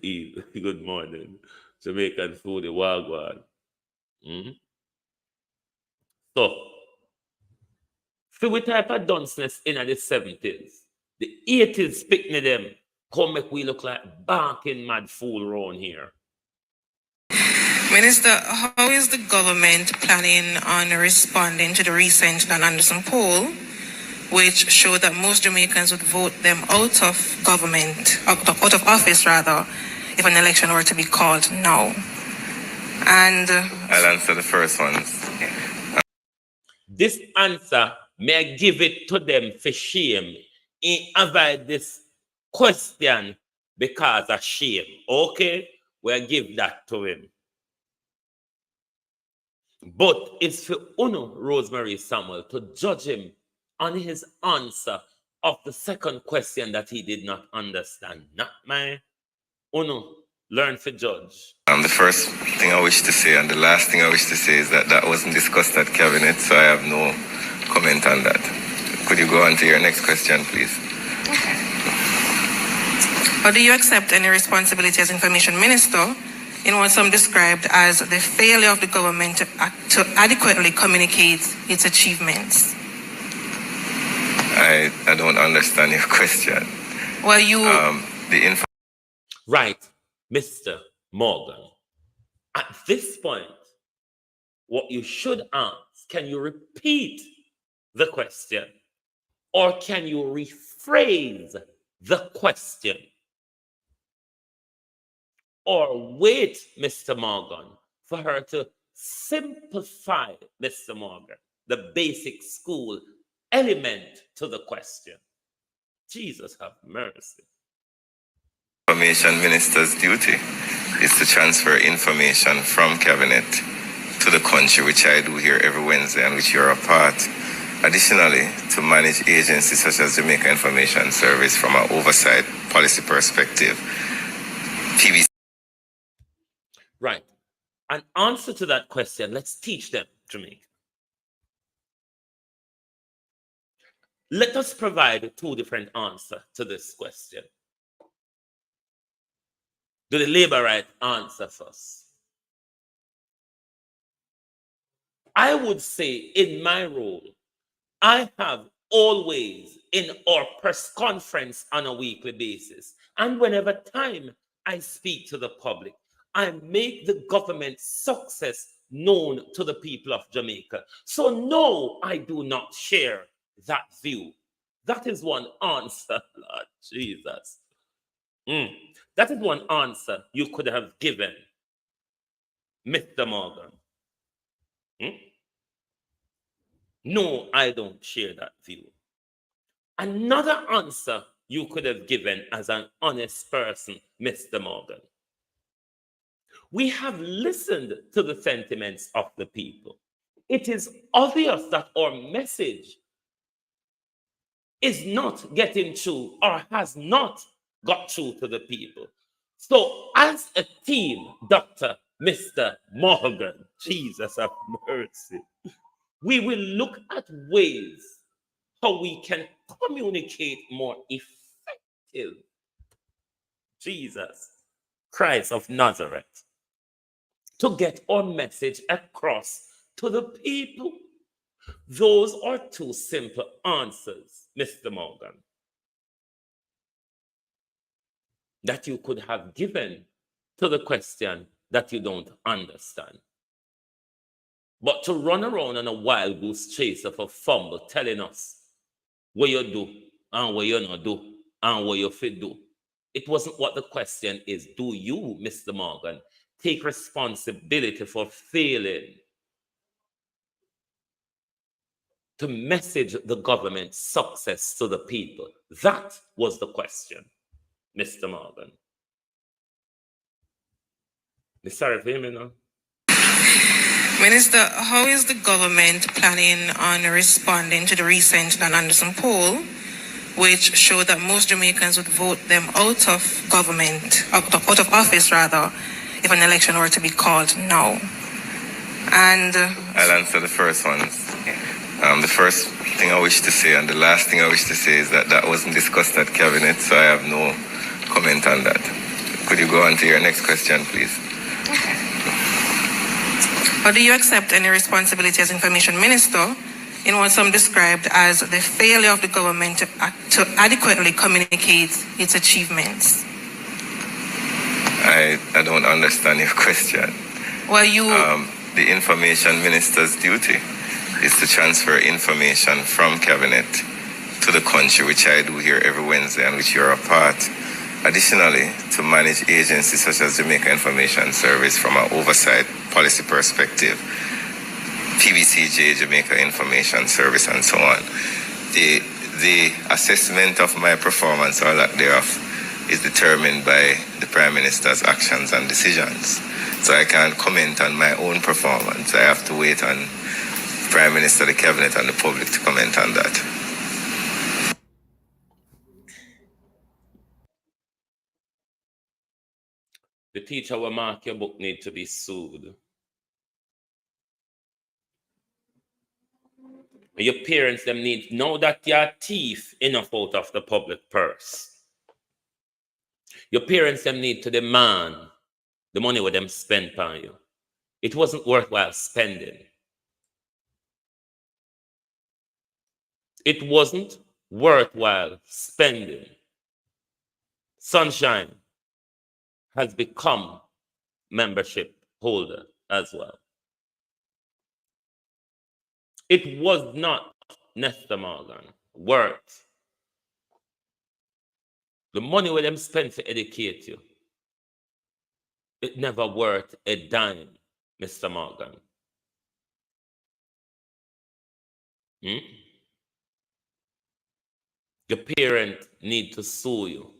Good morning. Jamaican food, the wagwan. So, for we type of dunceness in the 70s, the 80s picking them, come make we look like barking mad fool around here. Minister, how is the government planning on responding to the recent Dan Anderson poll, which showed that most Jamaicans would vote them out of government, out of office rather, if an election were to be called now? And I'll answer the first one. This answer, may I give it to them for shame in avoid this question because of shame. Okay? We'll give that to him. But it's for Uno Rosemary Samuel to judge him on his answer of the second question that he did not understand. Not my Uno. Learn to judge. The first thing I wish to say and the last thing I wish to say is that wasn't discussed at Cabinet, so I have no comment on that. Could you go on to your next question, please? Or do you accept any responsibility as Information Minister in what some described as the failure of the government to adequately communicate its achievements? I don't understand your question. Well, you... Right, Mr. Morgan. At this point, what you should ask, can you repeat the question? Or can you rephrase the question? Or wait, Mr. Morgan, for her to simplify, Mr. Morgan, the basic school element to the question. Jesus have mercy. Information Minister's duty is to transfer information from Cabinet to the country, which I do here every Wednesday and which you're a part. Additionally, to manage agencies such as Jamaica Information Service from an oversight policy perspective. TV. Right. An answer to that question, let's teach them, Jamaica. Let us provide two different answers to this question. Do the labor right answer first? I would say in my role, I have always in our press conference on a weekly basis, and whenever time I speak to the public, I make the government success known to the people of Jamaica. So no, I do not share that view. That is one answer, Lord Jesus. That is one answer you could have given, Mr. Morgan. No, I don't share that view. Another answer you could have given as an honest person, Mr. Morgan. We have listened to the sentiments of the people. It is obvious that our message is not getting through or has not got through to the people. So as a team, Dr. Mr. Morgan, Jesus have mercy, we will look at ways how we can communicate more effective. Jesus Christ of Nazareth, to get our message across to the people. Those are two simple answers, Mr. Morgan, that you could have given to the question that you don't understand. But to run around on a wild goose chase of a fumble telling us what you do and what you not do and what you fit do. It wasn't what the question is. Do you, Mr. Morgan, take responsibility for failing to message the government's success to the people? That was the question, Mr. Morgan. You're sorry for him, you know? Minister, how is the government planning on responding to the recent Dan Anderson poll, which showed that most Jamaicans would vote them out of government, out of office rather, if an election were to be called now? And I'll answer the first one. The first thing I wish to say and the last thing I wish to say is that wasn't discussed at Cabinet, so I have no comment on that. Could you go on to your next question, please? Or do you accept any responsibility as Information Minister in what some described as the failure of the government to adequately communicate its achievements? I don't understand your question. Well, the Information Minister's duty is to transfer information from Cabinet to the country, which I do here every Wednesday and which you're a part. Additionally, to manage agencies such as Jamaica Information Service from an oversight policy perspective, PBCJ, Jamaica Information Service, and so on. The assessment of my performance or lack thereof is determined by the Prime Minister's actions and decisions. So I can't comment on my own performance. I have to wait on the Prime Minister, the Cabinet, and the public to comment on that. The teacher will mark your book need to be sued. Your parents them need know that you're thief enough out of the public purse. Your parents them need to demand the money what them spent on you. It wasn't worthwhile spending. It wasn't worthwhile spending. Sunshine has become membership holder as well. It was not Nesta Morgan worth the money where them spent to educate you. It never worth a dime, Mr. Morgan. Your parent need to sue you.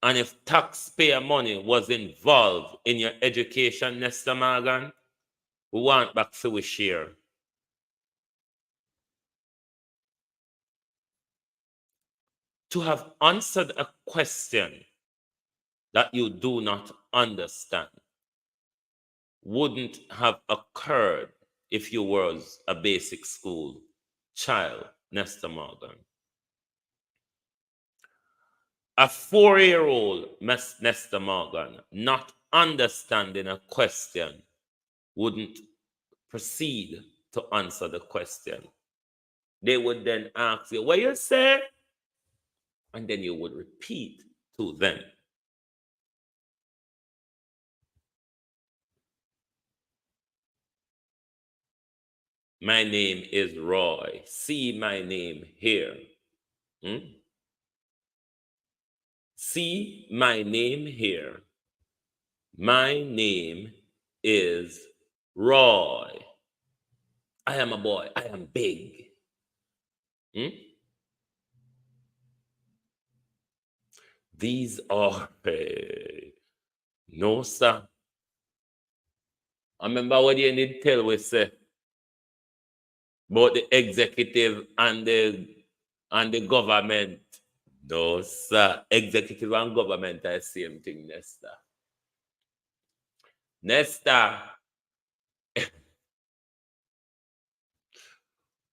And if taxpayer money was involved in your education, Nesta Morgan, we want back to we share. To have answered a question that you do not understand wouldn't have occurred if you was a basic school child, Nesta Morgan. A 4-year-old Nesta Morgan not understanding a question wouldn't proceed to answer the question. They would then ask you, what you say? And then you would repeat to them. My name is Roy. See my name here. See my name here. My name is Roy. I am a boy. I am big. These are, no, sir. I remember what you did tell we say about the executive and the government. No, sir. Executive and government are the same thing, Nesta. Nesta.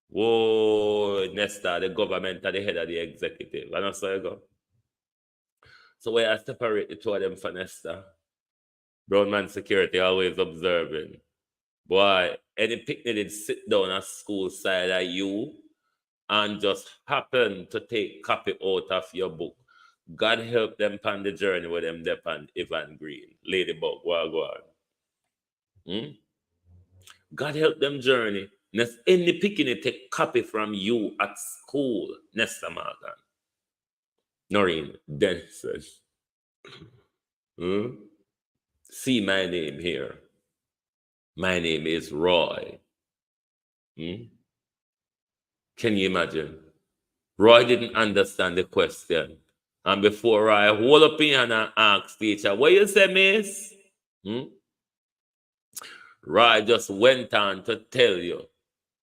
Whoa, Nesta, the government are the head of the executive. And that's how you go. So we have to separate the two of them for Nesta. Brown man security always observing. Boy, any picnic did sit down at school side of you and just happen to take copy out of your book. God help them on the journey with them there on Evan Green. Ladybug, go on. God help them journey. Any picnic take copy from you at school, Nesta Morgan. Noreen Denson. See my name here. My name is Roy. Can you imagine? Roy didn't understand the question. And before Roy hold up in and ask teacher, what you say, miss? Roy just went on to tell you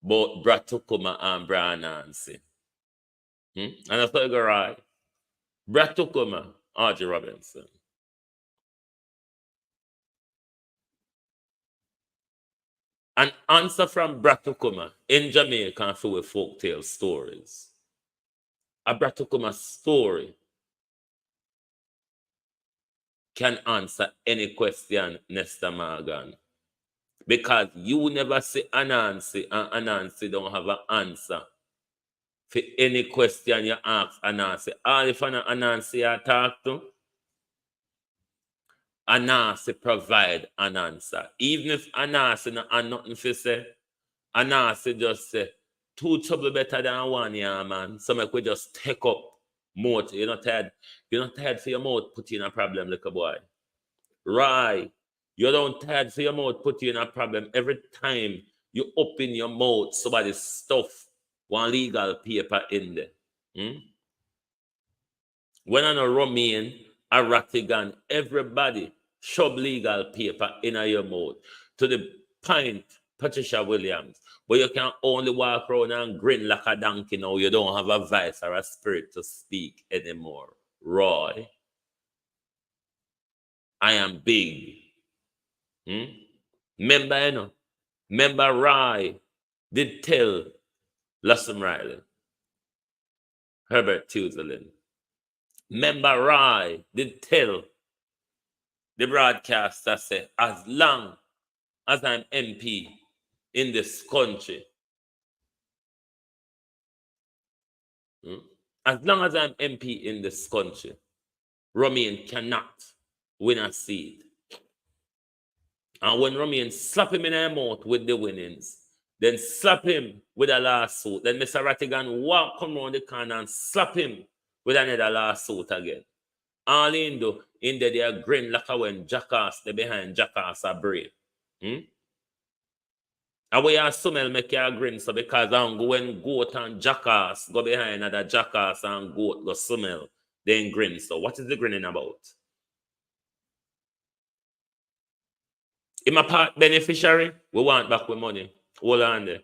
about Bratukuma and Brian Nancy. And that's what you go, Roy. Bratukuma, R.J. Robinson. An answer from Bratukuma in Jamaica for with folktale stories. A Bratukuma story can answer any question, Nesta Morgan. Because you never see Anansi and Anansi don't have an answer for any question you ask Anansi. All if Anansi you talk to, Anansi provide an answer. Even if Anansi no have nothing to say, Anansi just say, two trouble better than one, yeah, man. So make we just take up mouth. You're not tired for your mouth put you in a problem, little boy. Right. You don't tired for your mouth put you in a problem. Every time you open your mouth, somebody stuff one legal paper in there. When I know Romain, a Ratigan, everybody shove legal paper in your mouth to the point, Patricia Williams. But you can only walk around and grin like a donkey now. You don't have a voice or a spirit to speak anymore. Roy, I am big. Remember, you know, remember Roy did tell Lassom Riley, Herbert Tuzelin. Remember Roy did tell the broadcaster, say, as long as I'm MP in this country, as long as I'm MP in this country, Romain cannot win a seat. And when Romain slap him in the mouth with the winnings, then slap him with a lawsuit, then Mr. Rattigan come around the corner and slap him with another lawsuit again. All in do, in there they are grin like when jackass, they behind jackass are brave. And we are sumel make you grin, so because when goat and jackass go behind another jackass and goat go sumel, then grin. So what is the grinning about? Him a part beneficiary, we want back with money. Hold on there.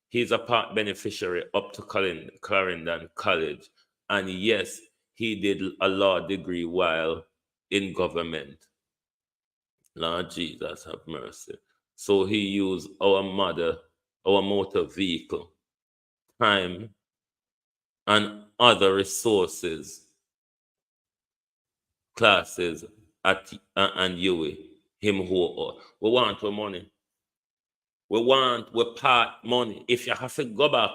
He's a part beneficiary up to Clarendon College. And yes, he did a law degree while in government. Lord Jesus have mercy. So he used our motor vehicle, time, and other resources, classes at and UWI. Him who we want our money. We want part money. If you have to go back,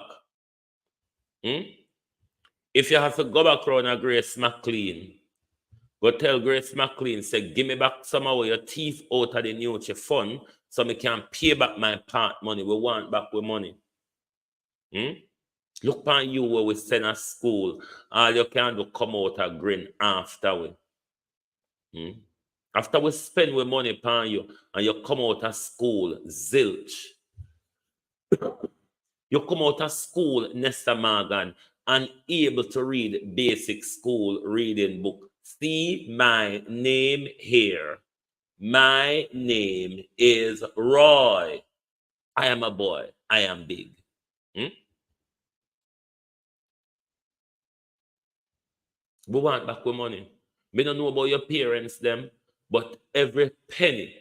if you have to go back around a Grace McLean, go tell Grace McLean, say, give me back some of your teeth out of the Nutri fund so I can pay back my part money. We want back with money. Look upon you where we send a school. All you can do come out a grin after we. After we spend with money upon you and you come out of school, zilch. You come out of school, Nesta Morgan, unable to read basic school reading book. See my name here. My name is Roy. I am a boy. I am big. We want back with money. We don't know about your parents, them. But every penny,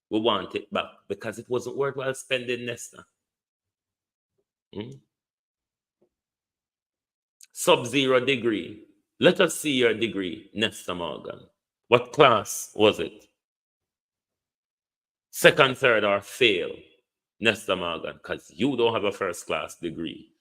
we want it back because it wasn't worthwhile spending, Nesta. Sub-zero degree. Let us see your degree, Nesta Morgan. What class was it? Second, third, or fail, Nesta Morgan, because you don't have a first-class degree.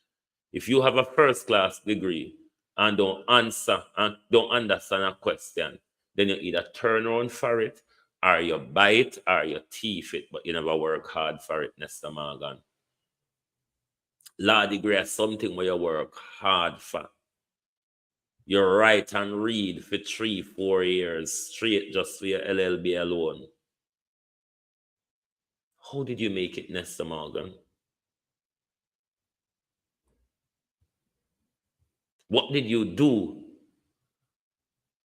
If you have a first-class degree and don't answer and don't understand a question, then you either turn around for it, or you bite, or you teeth it, but you never work hard for it, Nesta Morgan. Law degree is something where you work hard for. You write and read for 3-4 years straight just for your LLB alone. How did you make it, Nesta Morgan? What did you do?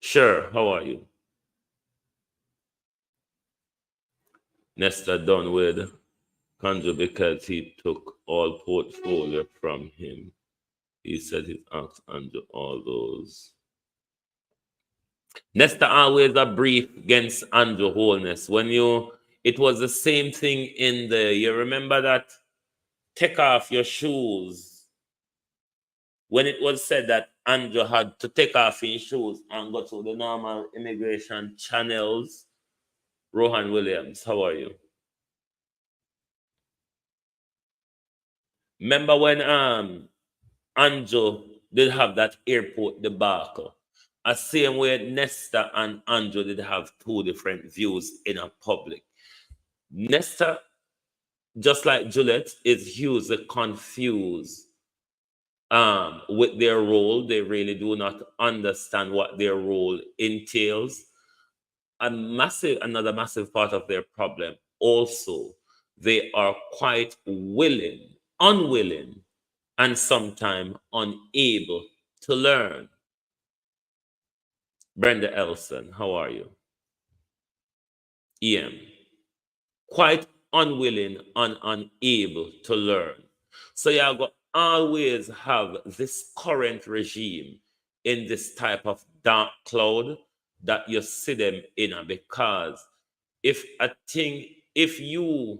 Sure, how are you? Nesta done with Andrew, because he took all portfolio from him. He said he asked Andrew all those. Nesta always a brief against Andrew Holness. It was the same thing you remember that take off your shoes. When it was said that Andrew had to take off his shoes and go through the normal immigration channels. Rohan Williams, how are you? Remember when Andrew did have that airport debacle? The same way Nesta and Andrew did have two different views in a public. Nesta, just like Juliet, is hugely confused with their role. They really do not understand what their role entails. Another massive part of their problem also, they are quite unwilling, and sometimes unable to learn. Brenda Elson, how are you? EM, quite unwilling and unable to learn. So you're going to always have this current regime in this type of dark cloud that you see them in, because if you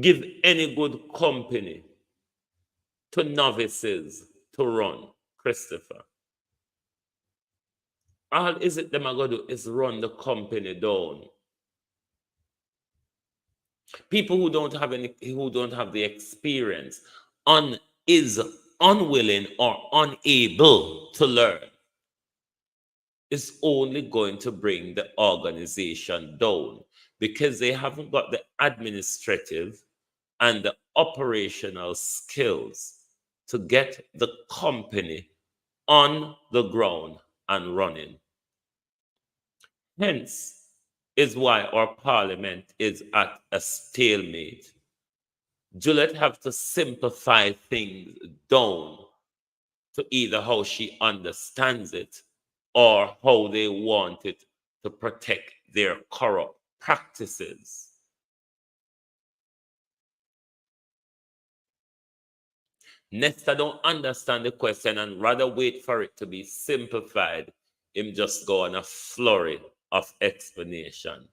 give any good company to novices to run, Christopher, all is it them are going to do is run the company down. People who don't have the experience is unwilling or unable to learn is only going to bring the organization down, because they haven't got the administrative and the operational skills to get the company on the ground and running. Hence is why our parliament is at a stalemate. Juliet have to simplify things down to either how she understands it or how they want it to protect their corrupt practices. Nesta don't understand the question and rather wait for it to be simplified. Him just go on a flurry of explanation.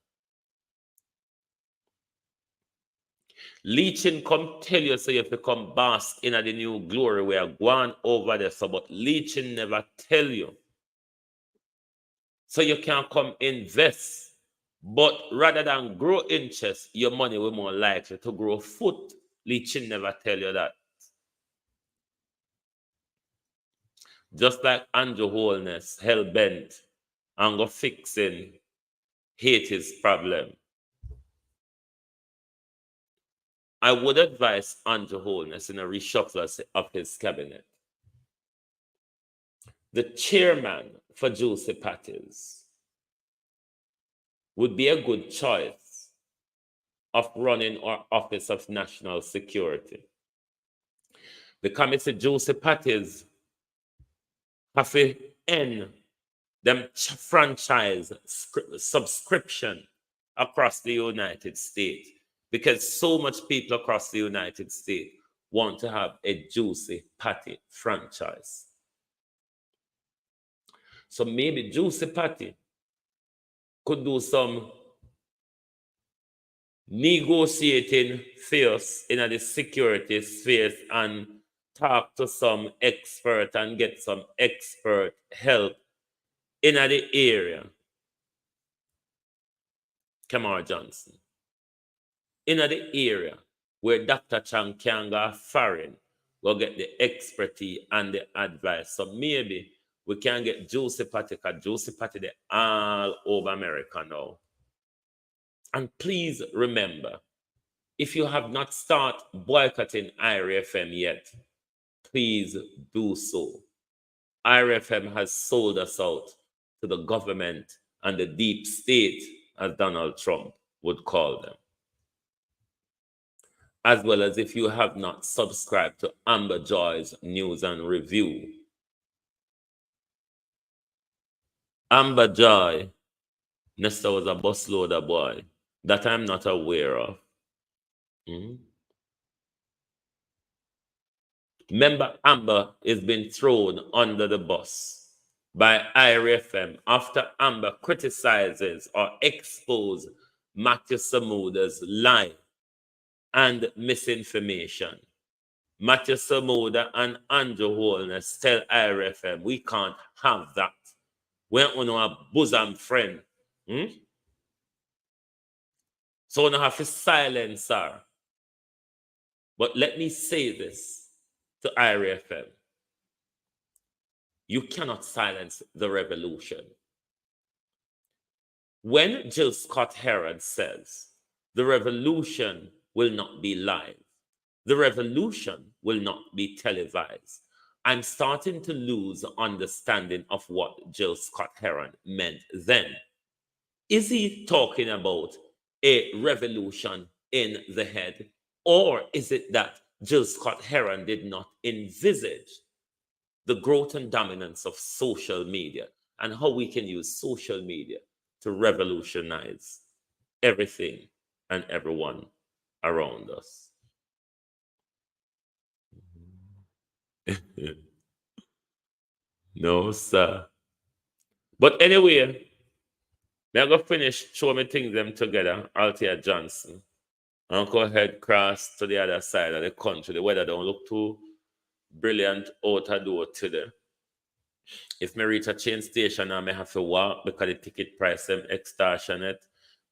Leaching come tell you so you have to come bask in the new glory we are going over there. So, but leaching never tell you. So you can come invest, but rather than grow interest, your money will more likely to grow foot. Leaching never tell you that. Just like Andrew Holness, hell-bent, and go fixing Haiti's problem. I would advise Andrew Holness in a reshuffle of his cabinet. The chairman for Juicy Patties would be a good choice of running our Office of National Security. Because Mr. Juicy Patties have to end them franchise subscription across the United States, because so much people across the United States want to have a Juicy Patty franchise. So maybe Juicy Patty could do some negotiating fierce in the security sphere and talk to some expert and get some expert help in the area. Kamar Johnson. In the area where Dr. Chang can go foreign, go get the expertise and the advice. So maybe we can get Juicy Patty, because Juicy Patty they all over America now. And please remember, if you have not started boycotting Iriefm yet, please do so. Iriefm has sold us out to the government and the deep state, as Donald Trump would call them. As well as if you have not subscribed to Amber Joy's News and Review. Amber Joy, Nesta was a busloader boy. that I'm not aware of. Member Amber is being thrown under the bus by Iriefm after Amber criticizes or exposes Matthew Samuda's lie and misinformation. Matthew Samuda and Andrew Holness tell Iriefm, we can't have that. We're on a bosom friend. So we don't have to silence her. But let me say this to Iriefm. You cannot silence the revolution. When Jill Scott Heron says the revolution will not be live, the revolution will not be televised, I'm starting to lose understanding of what Jill Scott Heron meant then. Is he talking about a revolution in the head, or is it that Jill Scott Heron did not envisage the growth and dominance of social media and how we can use social media to revolutionize everything and everyone around us? No, sir. But anyway, I'm going to finish showing me things them together, Althea Johnson. And go ahead, cross to the other side of the country. The weather don't look too brilliant out the door today. If me reach a train station, I may have to walk because the ticket price them extortionate.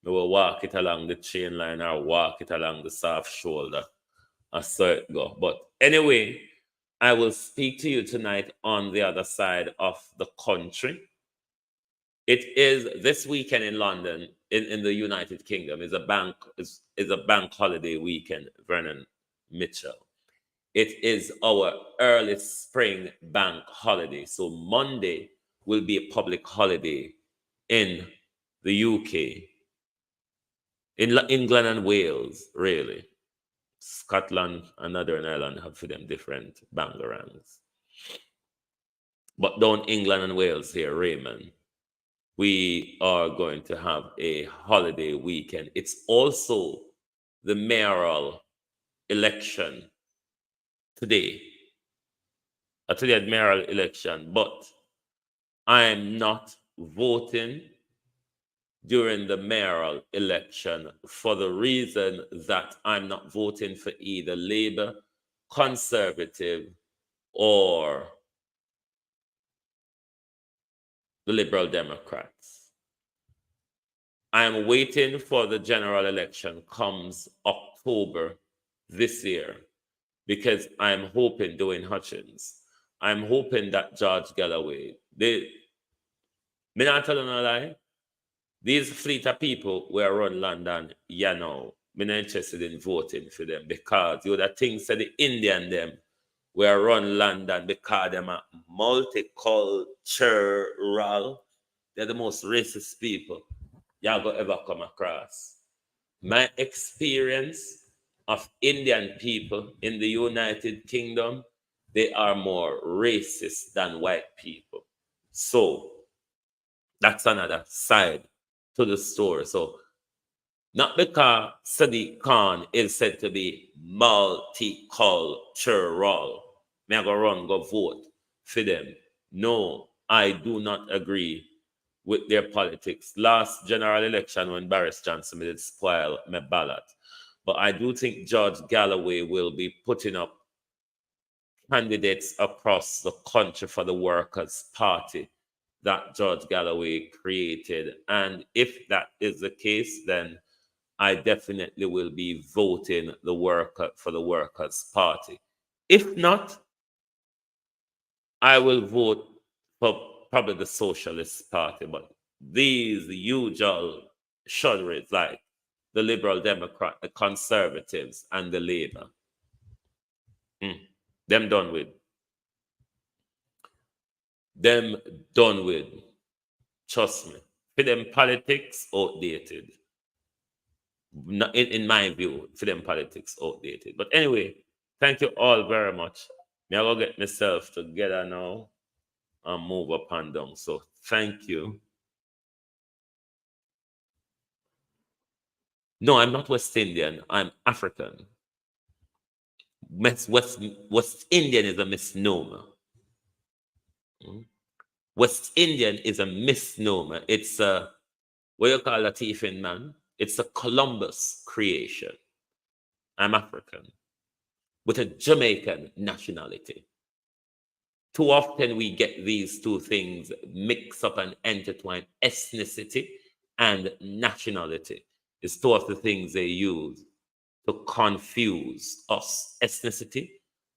Me will walk it along the chain line or walk it along the soft shoulder. I saw it go. But anyway, I will speak to you tonight on the other side of the country. It is this weekend in London, in the United Kingdom, is a bank holiday weekend, Vernon Mitchell. It is our early spring bank holiday. So Monday will be a public holiday in the UK, in England and Wales, really. Scotland and Northern Ireland have for them different bangerangs. But down England and Wales here, Raymond, we are going to have a holiday weekend. It's also the mayoral election today. Today, mayoral election, but I am not voting during the mayoral election for the reason that I'm not voting for either Labour, Conservative, or the Liberal Democrats. I'm waiting for the general election comes October this year because I'm hoping, Dwayne Hutchins, I'm hoping that George Galloway, me not telling a lie, these fleet of people who run London, you know, I'm not interested in voting for them because you the things that the Indian them were run London because them are multicultural. They're the most racist people y'all go ever come across. My experience of Indian people in the United Kingdom, they are more racist than white people. So that's another side to the story. So not because Sadiq Khan is said to be multicultural, may I go vote for them. No, I do not agree with their politics. Last general election when Boris Johnson did spoil my ballot. But I do think George Galloway will be putting up candidates across the country for the Workers' Party that George Galloway created. And if that is the case, then I definitely will be voting for the Workers' Party. If not, I will vote for probably the Socialist Party. But these usual shudderers like the Liberal Democrat, the Conservatives, and the Labour, them done with. Them done with. Trust me. For them politics, outdated. In my view, for them politics, outdated. But anyway, thank you all very much. Now I'll get myself together now and move up and down. So thank you. No, I'm not West Indian. I'm African. West Indian is a misnomer. West Indian is a misnomer. It's a, what you call a Iriefm, man? It's a Columbus creation. I'm African with a Jamaican nationality. Too often we get these two things mixed up and intertwined. Ethnicity and nationality is two of the things they use to confuse us. Ethnicity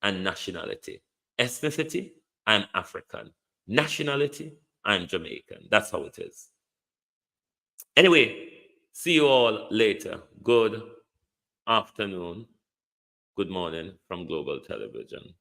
and nationality. Ethnicity, I'm African. Nationality, I'm Jamaican. That's how it is. Anyway, see you all later. Good afternoon. Good morning from Global Television.